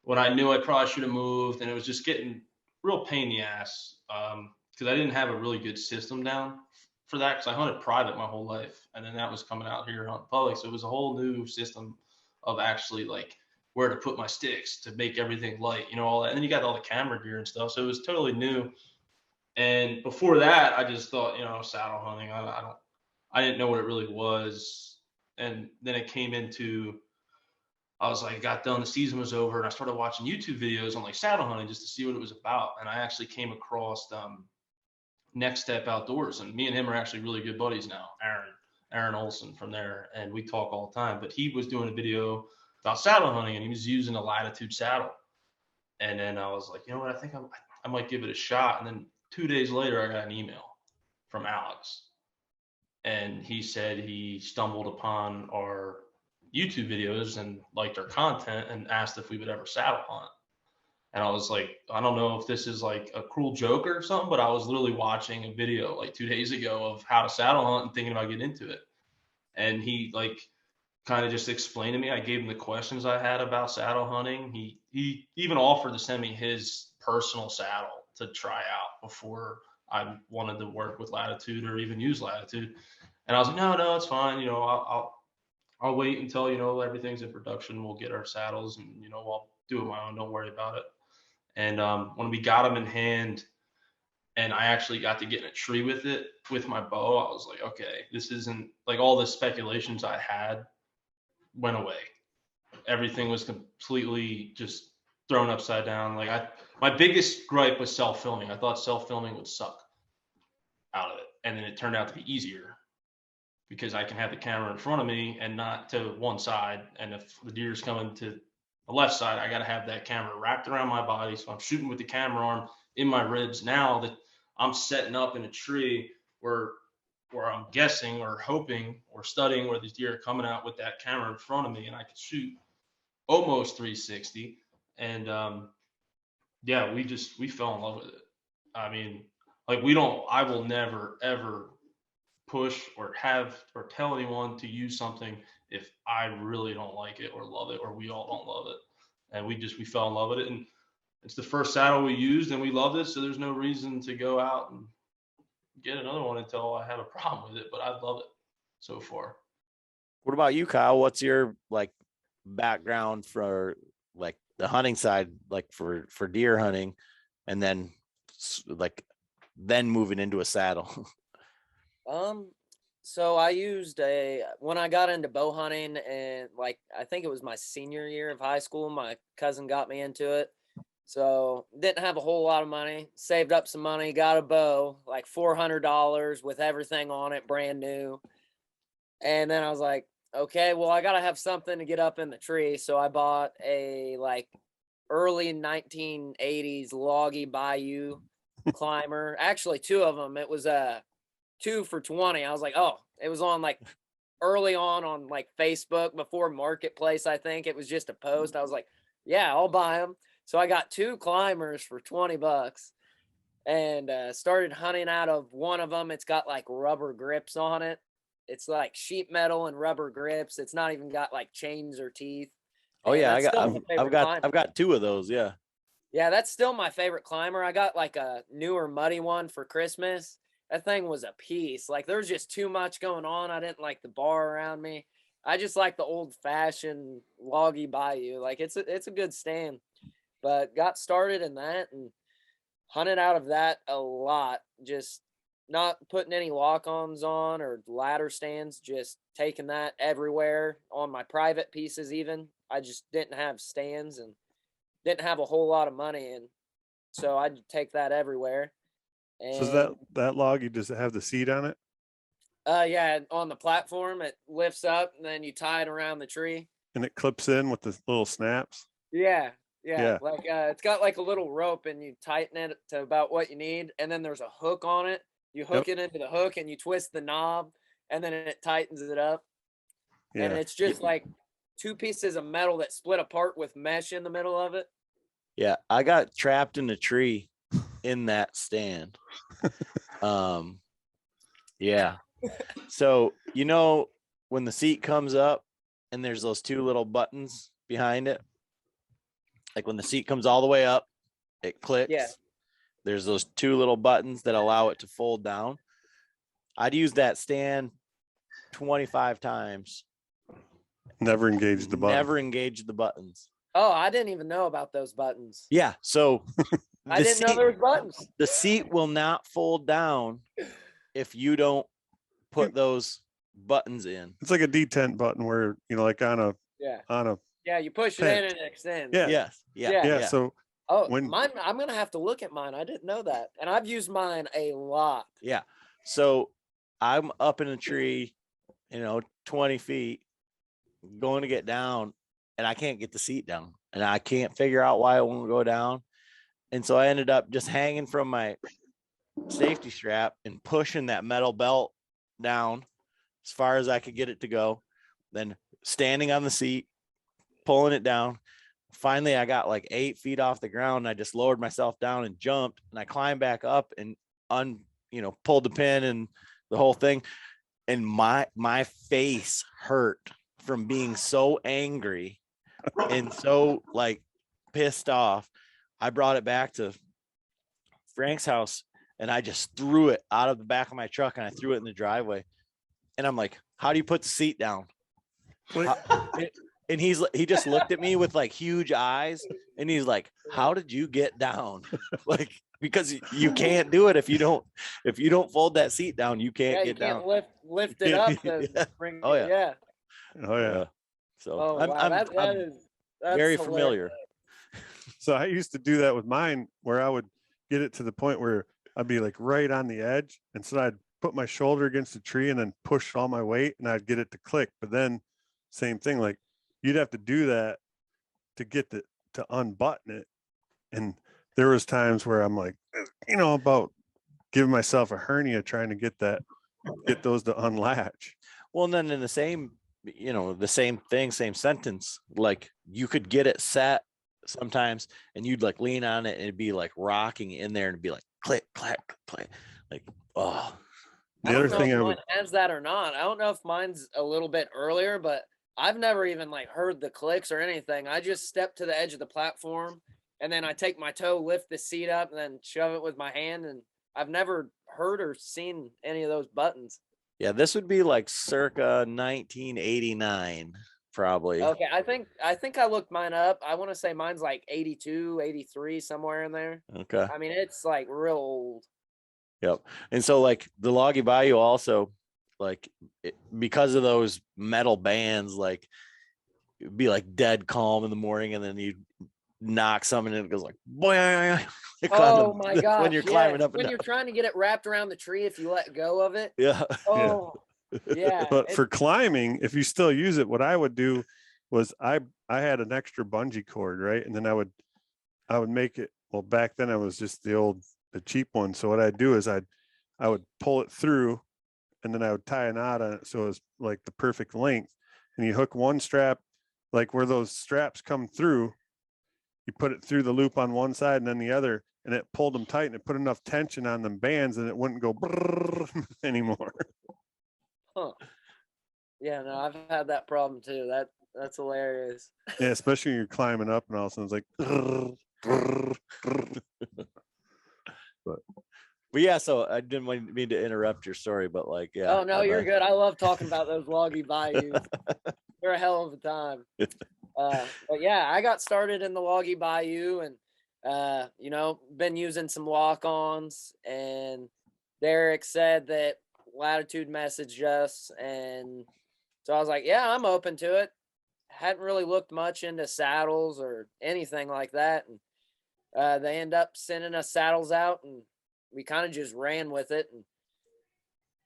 When I knew I probably should have moved, and it was just getting real pain in the ass because I didn't have a really good system down for that because I hunted private my whole life. And then that was coming out here hunting public. So it was a whole new system of actually like where to put my sticks to make everything light, all that. And then you got all the camera gear and stuff. So it was totally new. And before that, I just thought, saddle hunting, I didn't know what it really was. And then it came into, I was like, got done, the season was over, and I started watching YouTube videos on like saddle hunting just to see what it was about. And I actually came across Next Step Outdoors, and me and him are actually really good buddies now, Aaron Olson from there. And we talk all the time, but he was doing a video about saddle hunting, and he was using a Latitude saddle. And then I was like, you know what, I think I might give it a shot. And then 2 days later, I got an email from Alex. And he said he stumbled upon our YouTube videos and liked our content and asked if we would ever saddle hunt. And I was like, I don't know if this is like a cruel joke or something, but I was literally watching a video like 2 days ago of how to saddle hunt and thinking about getting into it. And he like kind of just explained to me. I gave him the questions I had about saddle hunting. He even offered to send me his personal saddle to try out before I wanted to work with Latitude or even use Latitude. And I was like, no, it's fine. I'll wait until, everything's in production. We'll get our saddles and, I'll do it my own. Don't worry about it. And when we got them in hand, and I actually got to get in a tree with it with my bow. I was like, okay, this isn't like all the speculations I had went away. Everything was completely just thrown upside down. My biggest gripe was self-filming. I thought self-filming would suck out of it. And then it turned out to be easier because I can have the camera in front of me and not to one side. And if the deer's coming to the left side, I got to have that camera wrapped around my body. So I'm shooting with the camera arm in my ribs. Now that I'm setting up in a tree where I'm guessing or hoping or studying where these deer are coming out with that camera in front of me, and I could shoot almost 360. And yeah, we fell in love with it. I mean, like I will never ever push or tell anyone to use something if I really don't like it or love it, or we all don't love it. And we fell in love with it, and it's the first saddle we used, and we loved it. So there's no reason to go out and get another one until I have a problem with it. But I love it so far. What about you, Kyle? What's your like background for like the hunting side, like for deer hunting, and then moving into a saddle? So I used when I got into bow hunting, and like I think it was my senior year of high school, my cousin got me into it. So didn't have a whole lot of money, saved up some money, got a bow, like $400 with everything on it, brand new. And then I was like, okay, well, I got to have something to get up in the tree. So I bought a like early 1980s Loggy Bayou climber. Actually, two of them. It was a 2 for $20. I was like, oh, it was on like early on like Facebook before Marketplace. I think it was just a post. I was like, yeah, I'll buy them. So I got 2 climbers for $20 and started hunting out of one of them. It's got like rubber grips on it. It's like sheet metal and rubber grips. It's not even got like chains or teeth. Oh And yeah, I've got 2 of those. Yeah. Yeah, that's still my favorite climber. I got like a newer muddy one for Christmas. That thing was a piece. Like there's just too much going on. I didn't like the bar around me. I just like the old fashioned Loggy Bayou. Like it's a good stand. But got started in that and hunted out of that a lot. Just not putting any lock-ons on or ladder stands, just taking that everywhere on my private pieces even. I just didn't have stands and didn't have a whole lot of money, and so I'd take that everywhere. And So is that log, you just have the seat on it? yeah, on the platform it lifts up and then you tie it around the tree. And it clips in with the little snaps? Yeah. Yeah. Like it's got like a little rope and you tighten it to about what you need, and then there's a hook on it. You hook it into the hook and you twist the knob and then it tightens it up. Yeah. And it's just like 2 pieces of metal that split apart with mesh in the middle of it. Yeah, I got trapped in a tree in that stand. Yeah. So, when the seat comes up and there's those 2 little buttons behind it, like when the seat comes all the way up, it clicks. Yeah. There's those 2 little buttons that allow it to fold down. I'd use that stand 25 times. Never engaged the button. Never engaged the buttons. Oh, I didn't even know about those buttons. Yeah. So I didn't know there was buttons. The seat will not fold down if you don't put those buttons in. It's like a detent button where, like on a Yeah, you push it in and it extends. Yeah. Yes. Yeah. So mine, I'm gonna have to look at mine. I didn't know that. And I've used mine a lot. Yeah. So I'm up in a tree, 20 feet, going to get down, and I can't get the seat down. And I can't figure out why it won't go down. And so I ended up just hanging from my safety strap and pushing that metal belt down as far as I could get it to go. Then standing on the seat, pulling it down. Finally, I got like 8 feet off the ground. And I just lowered myself down and jumped. And I climbed back up and pulled the pin and the whole thing. And my face hurt from being so angry and so like pissed off. I brought it back to Frank's house and I just threw it out of the back of my truck and I threw it in the driveway. And I'm like, how do you put the seat down? And he just looked at me with like huge eyes, and he's like, "How did you get down?" Like, because you can't do it if you don't fold that seat down, you can't Yeah, you get can't down. lift it up to Yeah. bring Oh it. yeah. Yeah. Oh yeah. Yeah. So Oh wow, I'm that's very hilarious. familiar. So I used to do that with mine, where I would get it to the point where I'd be like right on the edge, and so I'd put my shoulder against the tree and then push all my weight, and I'd get it to click. But then same thing, like you'd have to do that to get to unbutton it. And there was times where I'm like, about giving myself a hernia trying to get those to unlatch. Well, and then in the same, the same thing, same sentence, like you could get it set sometimes, and you'd like lean on it and it'd be like rocking in there and it'd be like click, clack, click, like, oh. The other thing I I don't know would, if mine has that or not. I don't know if mine's a little bit earlier, but I've never even like heard the clicks or anything. I just step to the edge of the platform, and then I take my toe, lift the seat up, and then shove it with my hand. And I've never heard or seen any of those buttons. Yeah, this would be like circa 1989, probably. Okay, I think I looked mine up. I want to say mine's like 82, 83, somewhere in there. Okay. I mean, it's like real old. Yep. And so like the Loggy Bayou also, like because of those metal bands, like it'd be like dead calm in the morning, and then you knock something and it goes like, boy, Oh my gosh. when you're climbing up and when down. you're trying to get it wrapped around the tree, if you let go of it. Yeah. Oh yeah. but for climbing, if you still use it, what I would do was I had an extra bungee cord, right? And then I would make it, well, back then I was just the cheap one. So what I'd do is I would pull it through, and then I would tie a knot on it so it was like the perfect length. And you hook one strap, like where those straps come through, you put it through the loop on one side and then the other, and it pulled them tight, and it put enough tension on them bands and it wouldn't go anymore. Huh. Yeah, no, I've had that problem too. That's hilarious. Yeah, especially when you're climbing up and all of a sudden it's like. But yeah, so I didn't mean to interrupt your story, but like, yeah. Oh no, you're good. I love talking about those Loggy Bayous. They're a hell of a time. But yeah, I got started in the Loggy Bayou, and been using some lock-ons, and Derek said that Latitude messaged us, and so I was like, yeah, I'm open to it. Hadn't really looked much into saddles or anything like that, and they end up sending us saddles out, and we kind of just ran with it. And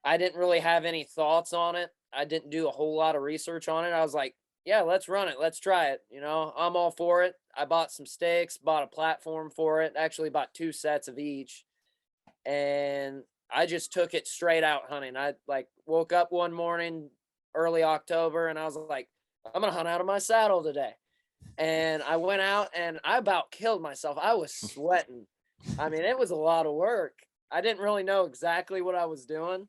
I didn't really have any thoughts on it. I didn't do a whole lot of research on it. I was like, yeah, let's run it. Let's try it. I'm all for it. I bought some stakes, bought a platform for it, actually bought 2 sets of each. And I just took it straight out hunting. I like woke up one morning, early October, and I was like, I'm going to hunt out of my saddle today. And I went out and I about killed myself. I was sweating. I mean, it was a lot of work. I didn't really know exactly what I was doing.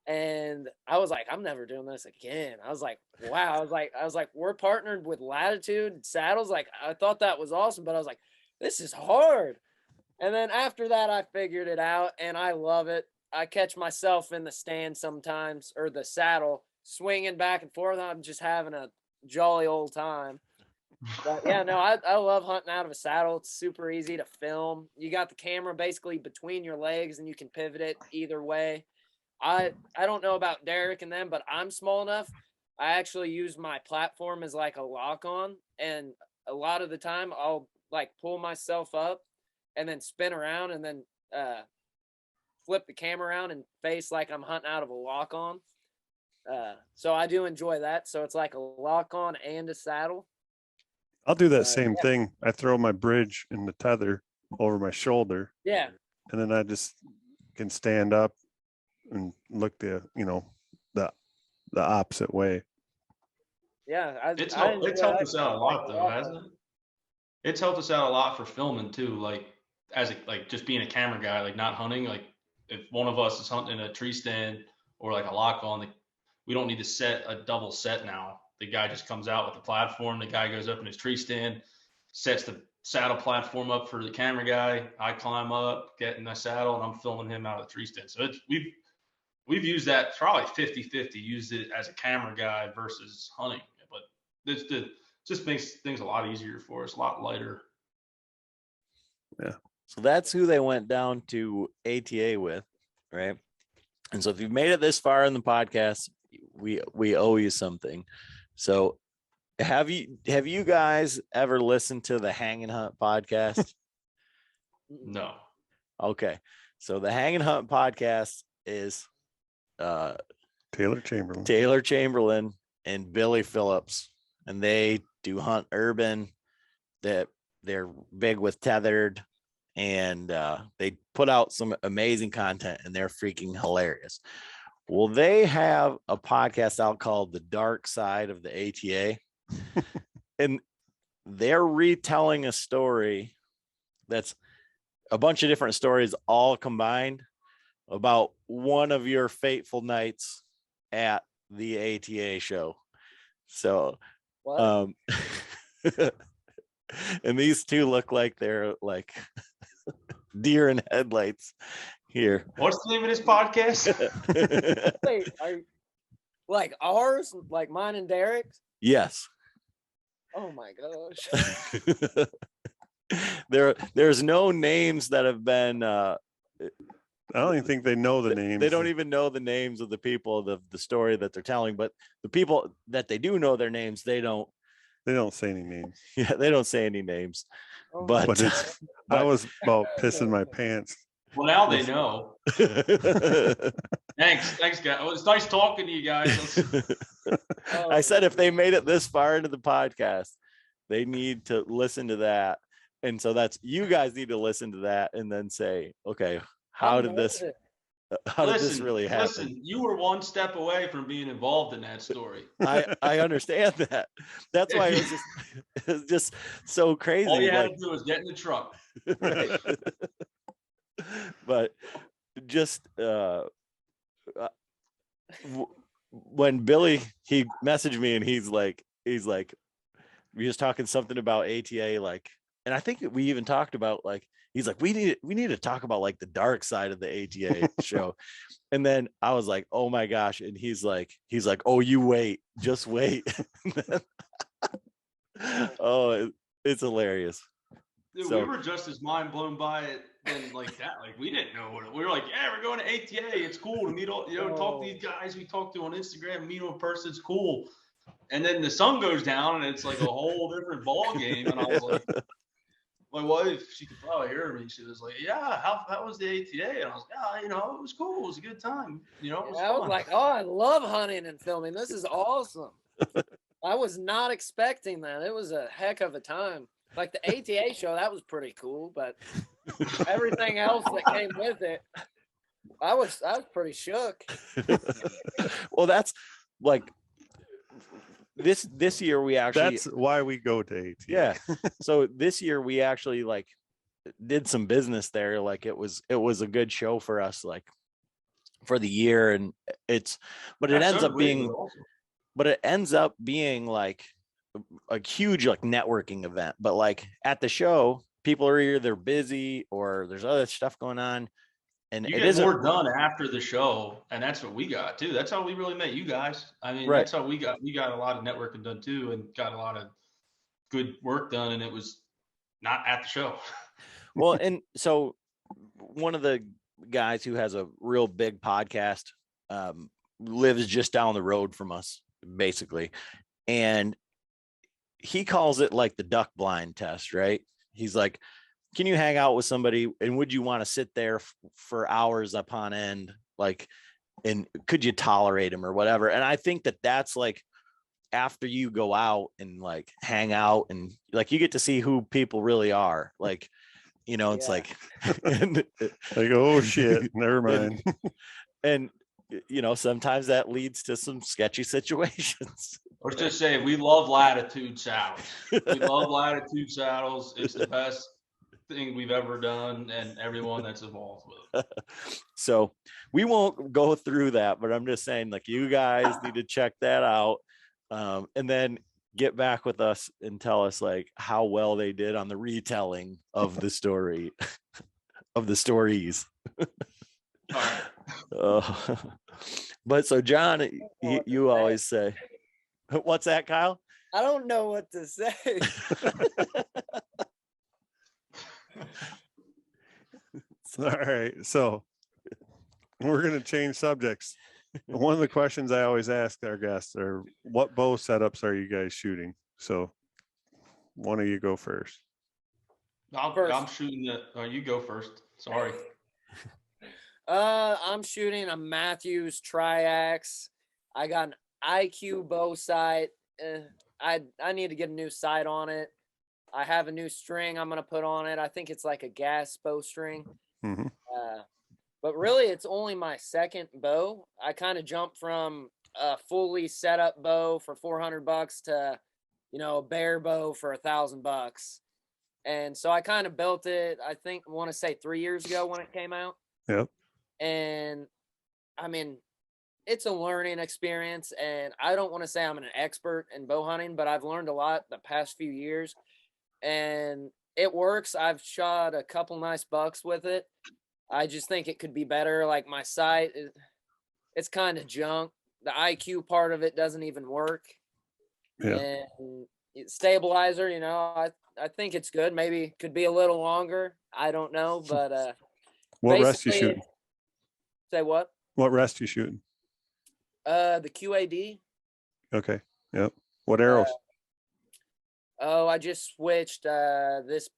And I was like, I'm never doing this again. I was like, wow. I was like, we're partnered with Latitude Saddles. Like, I thought that was awesome, but I was like, this is hard. And then after that, I figured it out, and I love it. I catch myself in the stand sometimes, or the saddle, swinging back and forth. I'm just having a jolly old time. But yeah, no, I love hunting out of a saddle. It's super easy to film. You got the camera basically between your legs, and you can pivot it either way. I don't know about Derek and them, but I'm small enough. I actually use my platform as like a lock on, and a lot of the time I'll like pull myself up and then spin around and then flip the camera around and face like I'm hunting out of a lock on. So I do enjoy that. So it's like a lock on and a saddle. I'll do that same thing. I throw my bridge and the tether over my shoulder. Yeah. And then I just can stand up and look the opposite way. Yeah. It's helped us out a lot though, hasn't it? It's helped us out a lot for filming too. Like just being a camera guy, like not hunting, like if one of us is hunting a tree stand or like a lock on, we don't need to set a double set now. The guy just comes out with the platform. The guy goes up in his tree stand, sets the saddle platform up for the camera guy. I climb up, get in the saddle, and I'm filming him out of the tree stand. So we've used that probably 50-50, used it as a camera guy versus hunting. But just makes things a lot easier for us, a lot lighter. So that's who they went down to ATA with, right? And so if you've made it this far in the podcast, we owe you something. So have you guys ever listened to the Hang and Hunt podcast? No. Okay. So the Hang and Hunt podcast is Taylor Chamberlain. Taylor Chamberlain and Billy Phillips, and they do hunt urban. That they're big with tethered, and they put out some amazing content, and they're freaking hilarious. Well, they have a podcast out called The Dark Side of the ATA, and they're retelling a story that's a bunch of different stories all combined about one of your fateful nights at the ATA show. So, What? and these two look like they're like deer in headlights here. What's the name of this podcast? Wait, are you, like ours, like mine and Derek's? Yes. Oh my gosh. There's no names that have been I don't even think they know the names. they don't even know the names of the people of the story that they're telling, but the people that they do know their names, they don't say any names. yeah, they don't say any names. Oh my But But it's I was about pissing my pants. Well, now they know. Thanks, guys. Well, it's nice talking to you guys. Oh, I said if they made it this far into the podcast, they need to listen to that. And so that's you guys need to listen to that and then say, okay, how did this really happen? Listen, you were one step away from being involved in that story. I understand that. That's why it was just so crazy. All you had like, to do was get in the truck. right? But just when Billy he messaged me and he's like we was talking something about ATA, like, and I think we even talked about like he's like we need to talk about like the dark side of the ATA show. And then I was like, oh my gosh. And he's like, oh, you wait, just wait. Oh, it's hilarious. Dude, So- we were just as mind blown by it than like that. Like we didn't know what we were like. Yeah, we're going to ATA. It's cool to meet all, talk to these guys we talk to on Instagram, meet them in person. It's cool. And then the sun goes down and it's like a whole different ball game. And I was like, my wife, she could probably hear me. She was like, yeah, how was the ATA? And I was like, yeah, it was cool. It was a good time. It was I was fun. like, oh, I love hunting and filming. This is awesome. I was not expecting that. It was a heck of a time. Like the ATA show, that was pretty cool, but everything else that came with it, I was pretty shook. Well, that's like this year we actually That's why we go to AT. yeah. So this year we actually like did some business there. Like it was a good show for us, like for the year. And it ends up being like a huge like networking event. But like at the show, people are either busy or there's other stuff going on. And you it get isn't more done after the show, and that's what we got too. That's how we really met you guys. I mean, Right. That's how we got a lot of networking done too, and got a lot of good work done. And it was not at the show. well, and so one of the guys who has a real big podcast lives just down the road from us, basically, and he calls it like the duck blind test, right? He's like, can you hang out with somebody and would you want to sit there for hours upon end? Like, and could you tolerate him or whatever? And I think that's like after you go out and like hang out and like you get to see who people really are. Like, it's Yeah. like, and, Like, oh shit, never mind. and sometimes that leads to some sketchy situations. Let's just say we love Latitude saddles. We love Latitude saddles. It's the best thing we've ever done, and everyone that's involved with it. So we won't go through that, but I'm just saying, like, you guys need to check that out, and then get back with us and tell us like how well they did on the retelling of the story, of the stories. But so John, you always say, what's that, Kyle? I don't know what to say. All right, so we're going to change subjects. One of the questions I always ask our guests are, what bow setups are you guys shooting? So one of you go first. I'm shooting the. You go first. Sorry. I'm shooting a Matthews Triax. I got an IQ bow sight. I need to get a new sight on it. I have a new string I'm gonna put on it. I think it's like a gas bowstring. Mm-hmm. But really, it's only my second bow. I kind of jumped from a fully set up bow for $400 to, a bare bow for $1,000. And so I kind of built it, I want to say 3 years ago when it came out. Yep. And I mean, it's a learning experience. And I don't want to say I'm an expert in bow hunting, but I've learned a lot the past few years. And it works. I've shot a couple nice bucks with it. I just think it could be better. Like my sight, it's kind of junk. The IQ part of it doesn't even work. Yeah. And stabilizer, I think it's good. Maybe it could be a little longer. I don't know, but what rest you basically- shooting? Say what? What rest you shooting? The QAD. Okay. Yep. What arrows? I just switched this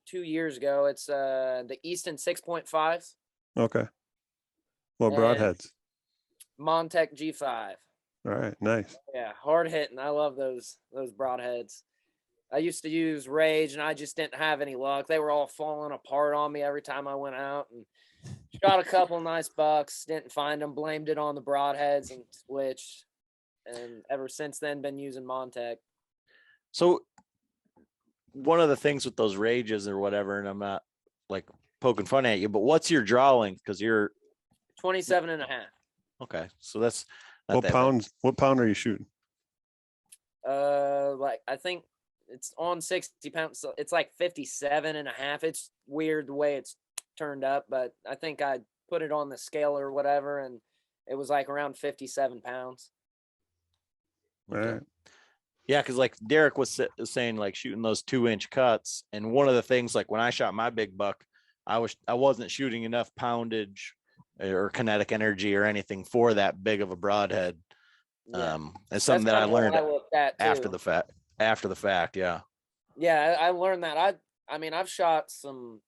2 years ago. It's the Easton 6.5s. Okay. What and broadheads? Montec G5. All right. Nice. Yeah, hard hitting. I love those broadheads. I used to use Rage, and I just didn't have any luck. They were all falling apart on me every time I went out, and shot a couple nice bucks. Didn't find them. Blamed it on the broadheads and switched. And ever since then, been using Montec. So one of the things with those Rages or whatever, and I'm not like poking fun at you, but what's your draw length? Because you're 27 and a half. okay. So that's not What that bad. pounds? What pound are you shooting? Like I think it's on 60 pounds, so it's like 57 and a half. It's weird the way it's turned up, but I think I put it on the scale or whatever, and it was like around 57 pounds. All right. Yeah, because like Derek was saying, like shooting those 2-inch cuts, and one of the things, like when I shot my big buck, I wasn't shooting enough poundage or kinetic energy or anything for that big of a broadhead. Yeah. It's something that I learned after too. the fact. After the fact, yeah. Yeah, I learned that. I mean, I've shot some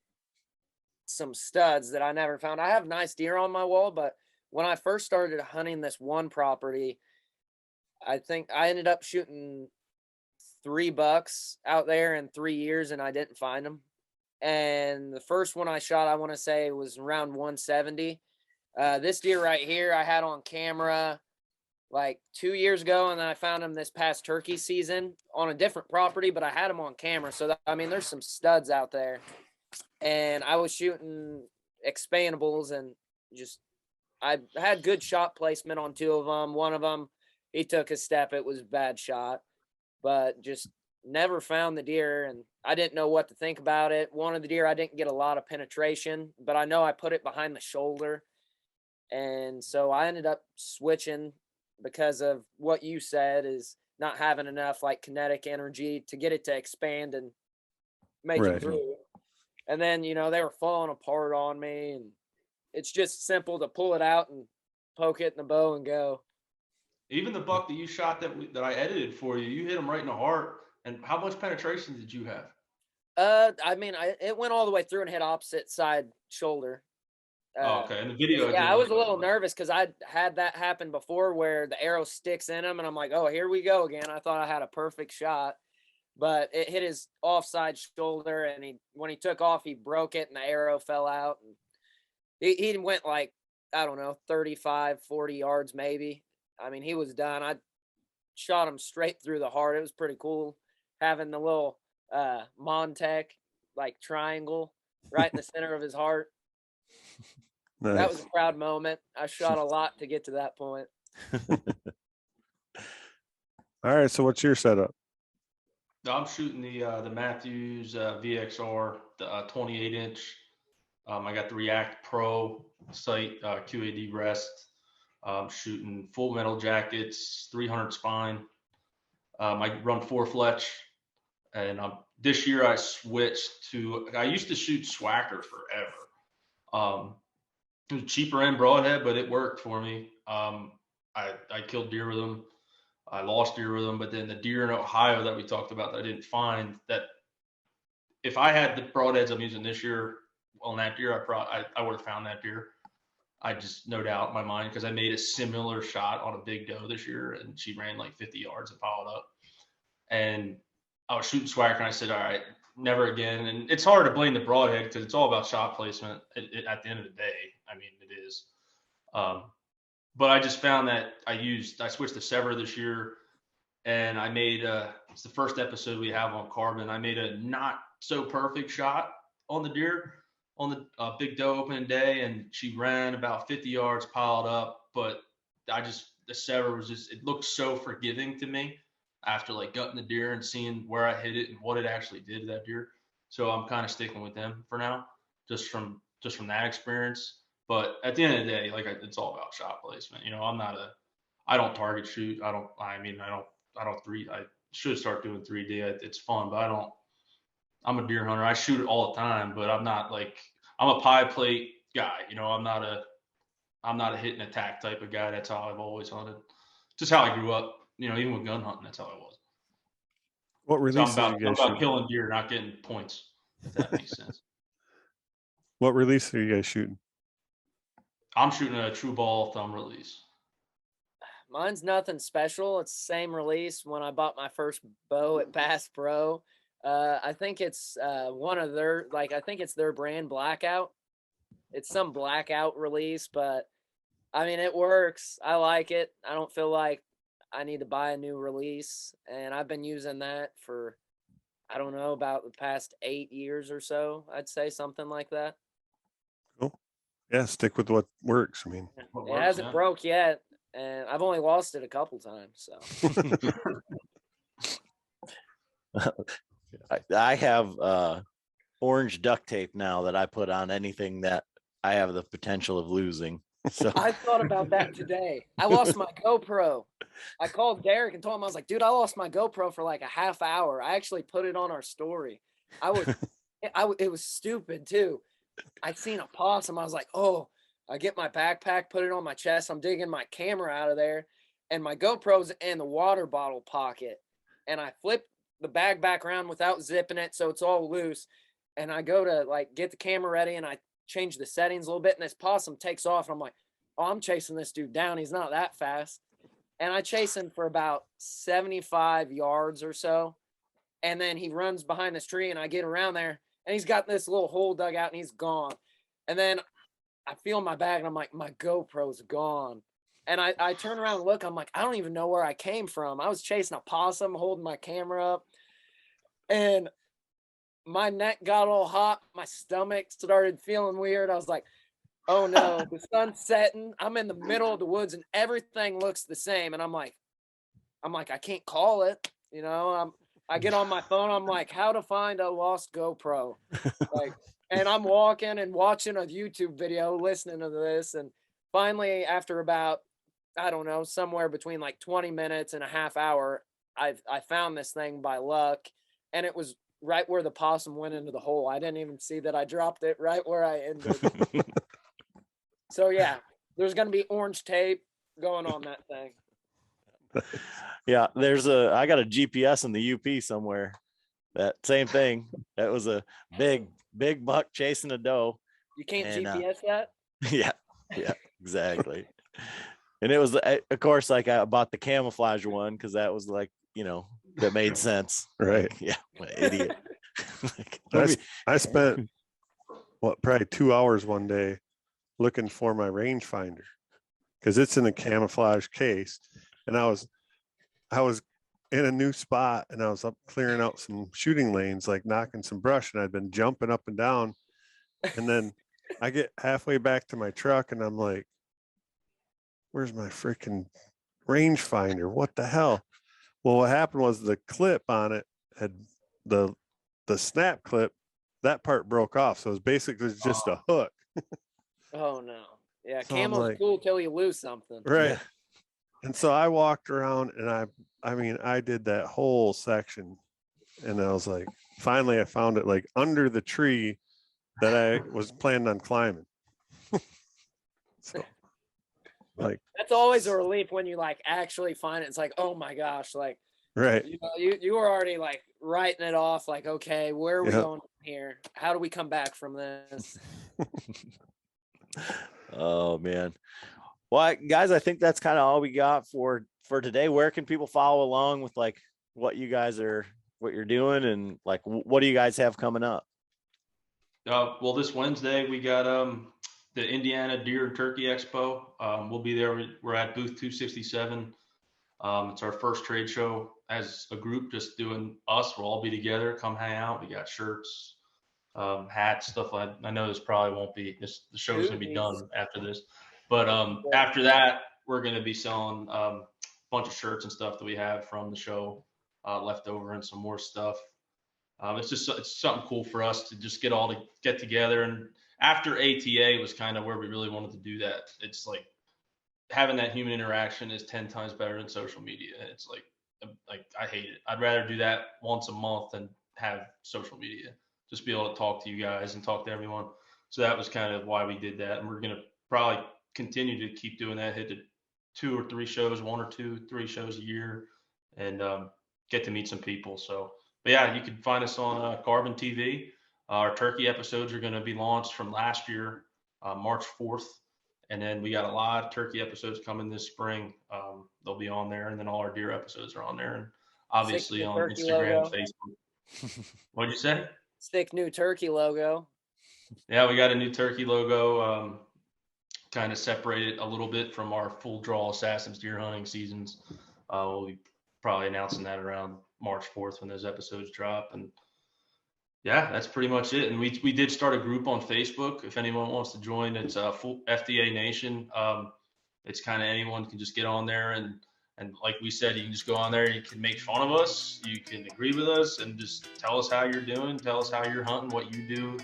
studs that I never found. I have nice deer on my wall, but when I first started hunting this one property, I think I ended up shooting 3 bucks out there in 3 years, and I didn't find them. And the first one I shot, I want to say, was around 170. This deer right here, I had on camera like 2 years ago, and then I found him this past turkey season on a different property, but I had him on camera. So I mean, there's some studs out there, and I was shooting expandables, and just I had good shot placement on 2 of them. One of them, he took a step. It was a bad shot, but just never found the deer, and I didn't know what to think about it. One of the deer, I didn't get a lot of penetration, but I know I put it behind the shoulder. And so I ended up switching because of what you said, is not having enough like kinetic energy to get it to expand and make Right. it through. And then, they were falling apart on me, and it's just simple to pull it out and poke it in the bow and go. Even the buck that you shot that I edited for you, you hit him right in the heart. And how much penetration did you have? I mean, it went all the way through and hit opposite side shoulder. Okay. In the video, Yeah, I was a little nervous because I had that happen before where the arrow sticks in him, and I'm like, oh, here we go again. I thought I had a perfect shot, but it hit his offside shoulder, and when he took off, he broke it, and the arrow fell out. And he went like, I don't know, 35, 40 yards maybe. I mean, he was done. I shot him straight through the heart. It was pretty cool having the little Montec like triangle right in the center of his heart. Nice. That was a proud moment. I shot a lot to get to that point. All right. So what's your setup? I'm shooting the Matthews VXR, the 28-inch. I got the React Pro sight QAD rest. Shooting full metal jackets, 300 spine. I run 4 fletch, and this year I switched to. I used to shoot Swacker forever. It was cheaper and broadhead, but it worked for me. I killed deer with them. I lost deer with them, but then the deer in Ohio that we talked about that I didn't find, that if I had the broadheads I'm using this year on that deer, I would have found that deer. I just, no doubt in my mind, because I made a similar shot on a big doe this year, and she ran like 50 yards and piled up. And I was shooting Swacker, and I said, all right, never again. And it's hard to blame the broadhead because it's all about shot placement at the end of the day. I mean, it is. But I just found that I switched to Sever this year, and I made it's the first episode we have on Carbon. I made a not so perfect shot on the deer on the big doe opening day, and she ran about 50 yards, piled up. But the Sever was just, it looked so forgiving to me after like gutting the deer and seeing where I hit it and what it actually did to that deer. So I'm kind of sticking with them for now, just from that experience. But at the end of the day, like, it's all about shot placement. You know, I don't target shoot. I should start doing 3D. It's fun, but I'm a deer hunter. I shoot it all the time, but I'm a pie plate guy. You know, I'm not a hit and attack type of guy. That's how I've always hunted. Just how I grew up. You know, even with gun hunting, that's how I was. What releases So I'm you guys about shooting? killing deer, not getting points, if that makes sense. What release are you guys shooting? I'm shooting a true ball thumb release. Mine's nothing special. It's the same release when I bought my first bow at Bass Pro. I think it's one of their, I think it's their brand, Blackout. It's some blackout release, but I mean, it works. I like it. I don't feel like I need to buy a new release. And I've been using that for, I don't know, about the past 8 years or so. I'd say something like that. Cool. Yeah, stick with what works. I mean, It hasn't broke yet, and I've only lost it a couple times. So I have orange duct tape now that I put on anything that I have the potential of losing. So I thought about that today. I lost my GoPro. I called Derek and told him, I was like, dude, I lost my GoPro for like a half hour. I actually put it on our story. It was stupid too. I seen a possum. I was like, oh, I get my backpack, put it on my chest. I'm digging my camera out of there, and my GoPro's in the water bottle pocket. And I flipped the bag back around without zipping it, so it's all loose. And I go to like get the camera ready, and I change the settings a little bit, and this possum takes off. And I'm like, oh, I'm chasing this dude down. He's not that fast. And I chase him for about 75 yards or so. And then he runs behind this tree, and I get around there, and he's got this little hole dug out, and he's gone. And then I feel my bag, and I'm like, my GoPro's gone. And I turn around and look. I'm like, I don't even know where I came from. I was chasing a possum, holding my camera up, and my neck got all hot. My stomach started feeling weird. I was like, oh no, the sun's setting. I'm in the middle of the woods, and everything looks the same. And I'm like, I can't call it. You know, I get on my phone. I'm like, how to find a lost GoPro. Like, and I'm walking and watching a YouTube video, listening to this. And finally, after about, I don't know, somewhere between like 20 minutes and a half hour, I found this thing by luck. And it was right where the possum went into the hole. I didn't even see that I dropped it right where I ended. So yeah, there's going to be orange tape going on that thing. yeah, I got a GPS in the UP somewhere. That same thing. That was a big buck chasing a doe. You can't GPS that? Yeah, exactly. And it was, of course, like I bought the camouflage one because that was like, you know, that made sense. right. Like, yeah, idiot. I spent probably 2 hours one day looking for my rangefinder because it's in a camouflage case, and I was in a new spot, and I was up clearing out some shooting lanes, like knocking some brush, and I'd been jumping up and down, and then I get halfway back to my truck, and I'm like, where's my freaking rangefinder? What the hell? Well, what happened was the clip on it had the snap clip, that part broke off, so it was basically just a hook. Oh no. Yeah, So camo's like, cool till you lose something. right. Yeah. And so I walked around, and I mean, I did that whole section, and I was like, finally I found it like under the tree that I was planning on climbing. So like, That's always a relief when you like actually find it. It's like, oh my gosh, like right. you were already like writing it off, like, okay, where are we Yep. going from here? How do we come back from this? Oh man. Well, guys, I think that's kind of all we got for today. Where can people follow along with like what you're doing, and like what do you guys have coming up? Well, this Wednesday we got the Indiana Deer and Turkey Expo. We'll be there. We're at booth 267. It's our first trade show as a group, just doing us. We'll all be together. Come hang out. We got shirts, hats, stuff like. I know this probably won't be. The show's gonna be done after this, but after that we're gonna be selling a bunch of shirts and stuff that we have from the show left over, and some more stuff. It's something cool for us to just get together. And after ATA was kind of where we really wanted to do that. It's like having that human interaction is 10 times better than social media. It's like I hate it. I'd rather do that once a month than have social media. Just be able to talk to you guys and talk to everyone. So that was kind of why we did that. And we're going to probably continue to keep doing that, hit the 2 or 3 shows, 1 or 2, 3 shows a year, and get to meet some people. So, but yeah, you can find us on Carbon TV. Our turkey episodes are going to be launched from last year, March 4th. And then we got a lot of turkey episodes coming this spring. They'll be on there. And then all our deer episodes are on there. And obviously on Instagram, Facebook. What'd you say? Sick new turkey logo. Yeah, we got a new turkey logo, kind of separated a little bit from our full draw Assassin's deer hunting seasons. We'll be probably announcing that around March 4th when those episodes drop. And yeah, that's pretty much it. And we did start a group on Facebook. If anyone wants to join, it's full FDA Nation. It's kind of anyone can just get on there, and like we said, you can just go on there. You can make fun of us, you can agree with us, and just tell us how you're doing. Tell us how you're hunting, what you do,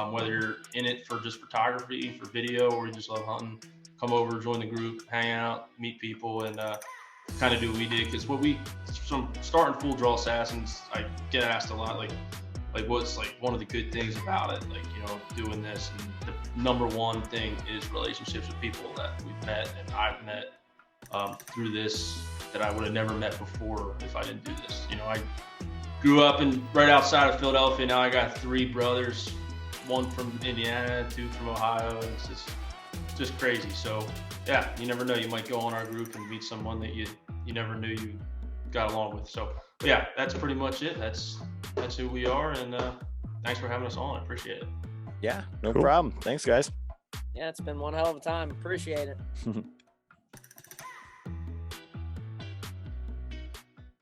whether you're in it for just photography, for video, or you just love hunting. Come over, join the group, hang out, meet people, and kind of do what we did. Because from starting Full Draw Assassins, I get asked a lot, like what's like one of the good things about it, like, you know, doing this. And the number one thing is relationships with people that we've met and I've met through this that I would have never met before if I didn't do this. You know, I grew up right outside of Philadelphia. Now I got 3 brothers, 1 from Indiana, 2 from Ohio. And it's just crazy. So yeah, you never know. You might go on our group and meet someone that you never knew you got along with. So yeah, that's pretty much it. That's who we are, and thanks for having us on. I appreciate it. Yeah, no problem. Thanks, guys. Yeah, it's been one hell of a time. Appreciate it.